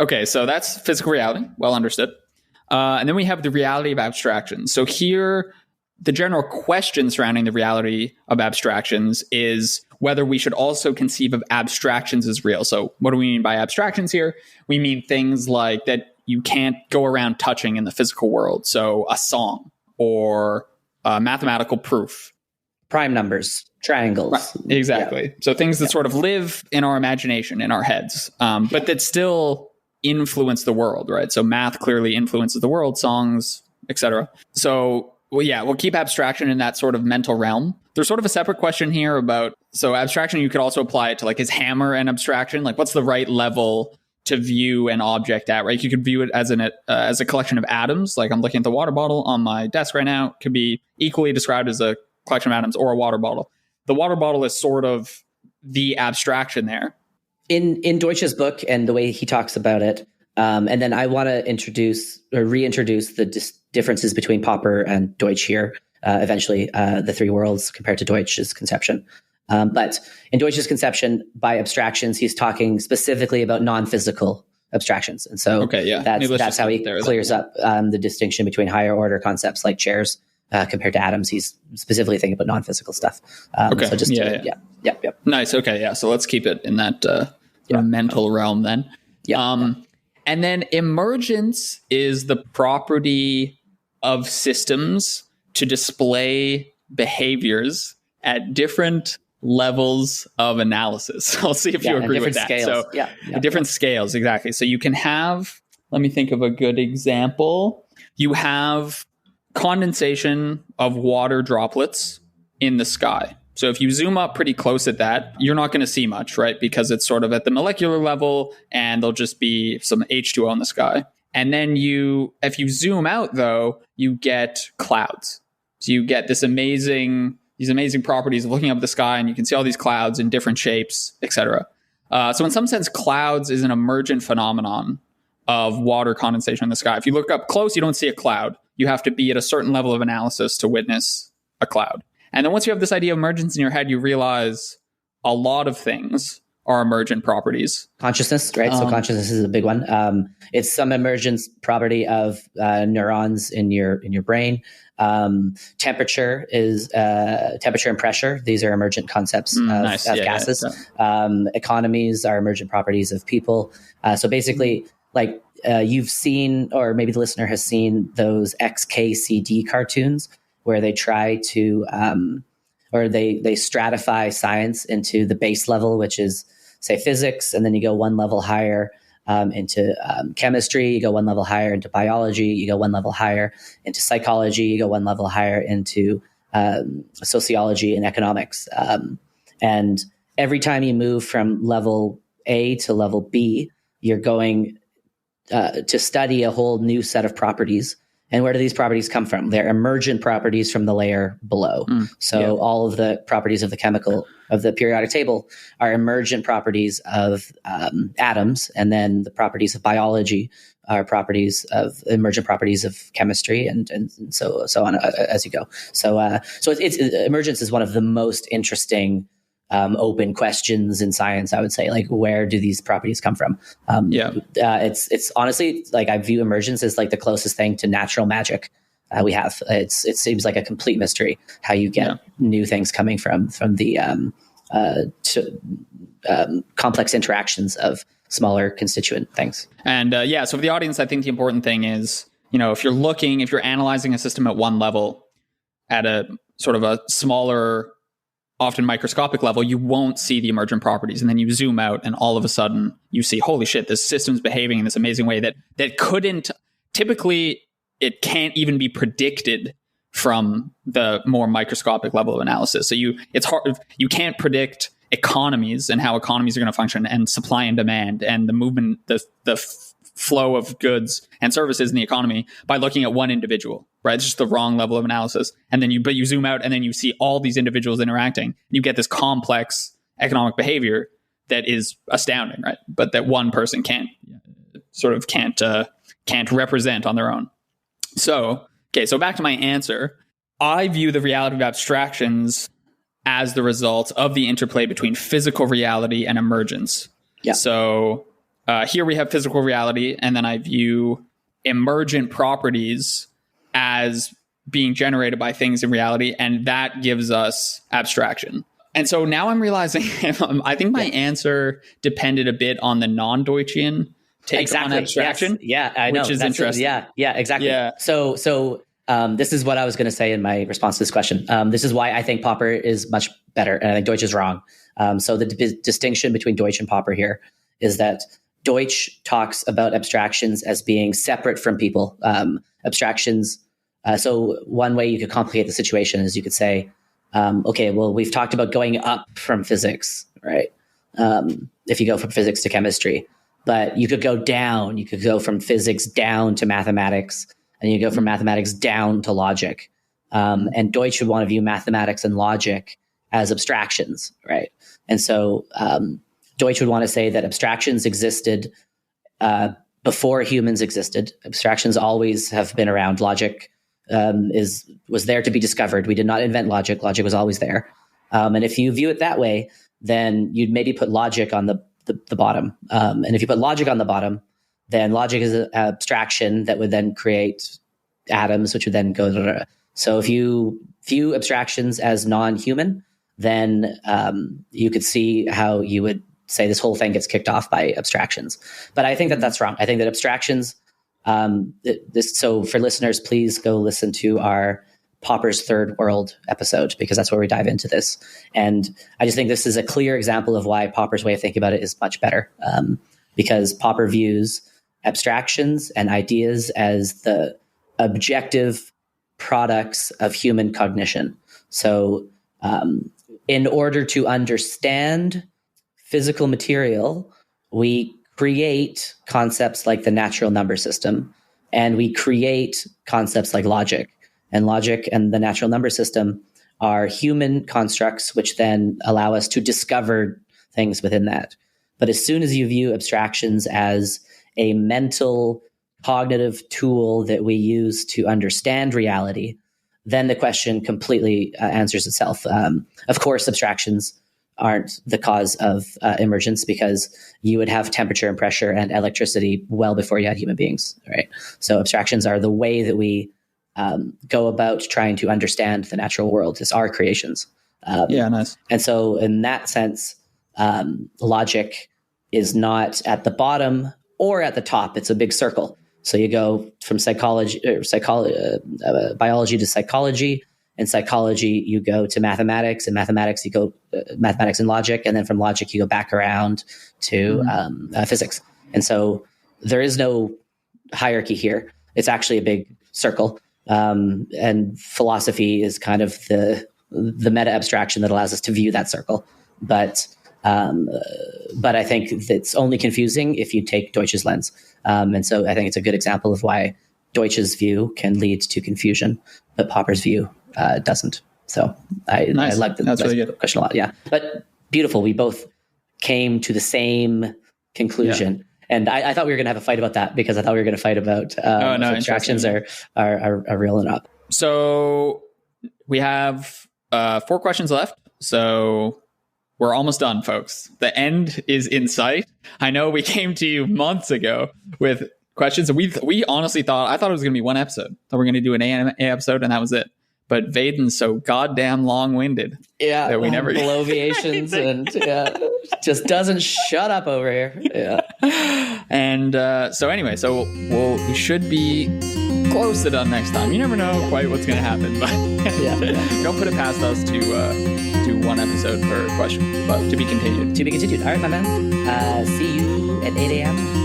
Okay, so that's physical reality. Well understood. And then we have the reality of abstractions. So here, the general question surrounding the reality of abstractions is whether we should also conceive of abstractions as real. So what do we mean by abstractions here? We mean things like that you can't go around touching in the physical world. So a song or mathematical proof. Prime numbers, triangles. Right, exactly. Yeah. So things that sort of live in our imagination, in our heads, but that still influence the world, right? So math clearly influences the world, songs, etc. So we'll keep abstraction in that sort of mental realm. There's sort of a separate question here about, so abstraction, you could also apply it to like, is hammer an abstraction? Like what's the right level to view an object at, right? You could view it as a collection of atoms. Like I'm looking at the water bottle on my desk right now. It could be equally described as a collection of atoms or a water bottle. The water bottle is sort of the abstraction there. In Deutsch's book and the way he talks about it, and then I want to reintroduce the differences between Popper and Deutsch here, eventually, the three worlds compared to Deutsch's conception. But in Deutsch's conception, by abstractions, he's talking specifically about non-physical abstractions. And so that's how he clears up the distinction between higher order concepts like chairs compared to atoms. He's specifically thinking about non-physical stuff. So just Nice. Okay. Yeah. So let's keep it in that mental realm then. And then emergence is the property of systems to display behaviors at different levels of analysis. I'll see if you agree with that. Scales. So different scales. Exactly. So you can have, let me think of a good example. You have condensation of water droplets in the sky. So if you zoom up pretty close at that, you're not going to see much, right? Because it's sort of at the molecular level and there'll just be some H2O in the sky. And then if you zoom out though, you get clouds. So you get this amazing these amazing properties of looking up at the sky, and you can see all these clouds in different shapes, etc. So in some sense, clouds is an emergent phenomenon of water condensation in the sky. If you look up close, you don't see a cloud. You have to be at a certain level of analysis to witness a cloud. And then once you have this idea of emergence in your head, you realize a lot of things are emergent properties. Consciousness, right? So consciousness is a big one. It's some emergence property of neurons in your brain. Temperature and pressure. These are emergent concepts of gases. Economies are emergent properties of people. So basically, like you've seen, or maybe the listener has seen, those XKCD cartoons where they try to, or they stratify science into the base level, which is, say, physics, and then you go one level higher into chemistry, you go one level higher into biology, you go one level higher into psychology, you go one level higher into sociology and economics. And every time you move from level A to level B, you're going to study a whole new set of properties. And where do these properties come from? They're emergent properties from the layer below. All of the properties of the periodic table are emergent properties of atoms, and then the properties of biology are emergent properties of chemistry, and so on as you go. So it's emergence is one of the most interesting open questions in science, I would say. Like, where do these properties come from? It's honestly, like, I view emergence as like the closest thing to natural magic we have. It seems like a complete mystery how you get new things coming from the complex interactions of smaller constituent things. And so for the audience, I think the important thing is, if you're analyzing a system at one level, at a sort of a smaller, often microscopic level, you won't see the emergent properties. And then you zoom out and all of a sudden you see, holy shit, this system's behaving in this amazing way that couldn't, typically it can't even be predicted from the more microscopic level of analysis. So it's hard, you can't predict economies and how economies are going to function, and supply and demand and the movement, the flow of goods and services in the economy by looking at one individual, right? It's just the wrong level of analysis. And then you zoom out and then you see all these individuals interacting. You get this complex economic behavior that is astounding, right? But that one person can't represent on their own. So back to my answer. I view the reality of abstractions as the result of the interplay between physical reality and emergence. Yeah. So here we have physical reality, and then I view emergent properties as being generated by things in reality, and that gives us abstraction. And so now I'm realizing, I think my answer depended a bit on the non-Deutschian take on abstraction. Yes. Yeah, I know. Which is interesting. Yeah, exactly. Yeah. So this is what I was going to say in my response to this question. This is why I think Popper is much better, and I think Deutsch is wrong. So the distinction between Deutsch and Popper here is that Deutsch talks about abstractions as being separate from people. Abstractions. So one way you could complicate the situation is you could say, okay, well, we've talked about going up from physics, right? If you go from physics to chemistry, but you could go down. You could go from physics down to mathematics, and you go from mathematics down to logic. And Deutsch would want to view mathematics and logic as abstractions, right? And so Deutsch would want to say that abstractions existed before humans existed. Abstractions always have been around. Logic was there to be discovered. We did not invent logic. Logic was always there. And if you view it that way, then you'd maybe put logic on the bottom. And if you put logic on the bottom, then logic is an abstraction that would then create atoms, which would then go. So if you view abstractions as non-human, then you could see how you would say this whole thing gets kicked off by abstractions. But I think that that's wrong. I think that abstractions, so for listeners, please go listen to our Popper's Third World episode, because that's where we dive into this. And I just think this is a clear example of why Popper's way of thinking about it is much better, because Popper views abstractions and ideas as the objective products of human cognition. So in order to understand physical material, we create concepts like the natural number system, and we create concepts like logic. And logic and the natural number system are human constructs, which then allow us to discover things within that. But as soon as you view abstractions as a mental, cognitive tool that we use to understand reality, then the question completely answers itself. Of course, abstractions aren't the cause of emergence, because you would have temperature and pressure and electricity well before you had human beings, right? So abstractions are the way that we go about trying to understand the natural world. It's our creations. Nice. And so in that sense, logic is not at the bottom or at the top. It's a big circle. So you go from biology to psychology, and psychology you go to mathematics, and mathematics you go mathematics and logic, and then from logic you go back around to physics. And so there is no hierarchy here. It's actually a big circle, and philosophy is kind of the meta abstraction that allows us to view that circle. But I think it's only confusing if you take Deutsch's lens. And so I think it's a good example of why Deutsch's view can lead to confusion, but Popper's view doesn't. So I like That's really good. question a lot. Yeah, but beautiful. We both came to the same conclusion. Yeah. And I thought we were going to have a fight about that, because I thought we were going to fight about abstractions are real and up. So we have 4 questions left. So we're almost done, folks. The end is in sight. I know we came to you months ago with questions. We honestly thought it was going to be one episode. That we're going to do an AMA episode, and that was it. But Vaden's so goddamn long-winded. Yeah, that we never bloviations and just doesn't shut up over here. Yeah. And so anyway, we should be close to done next time. You never know quite what's going to happen, but don't put it past us to do one episode per question, but to be continued. To be continued. All right, my man. See you at 8 a.m.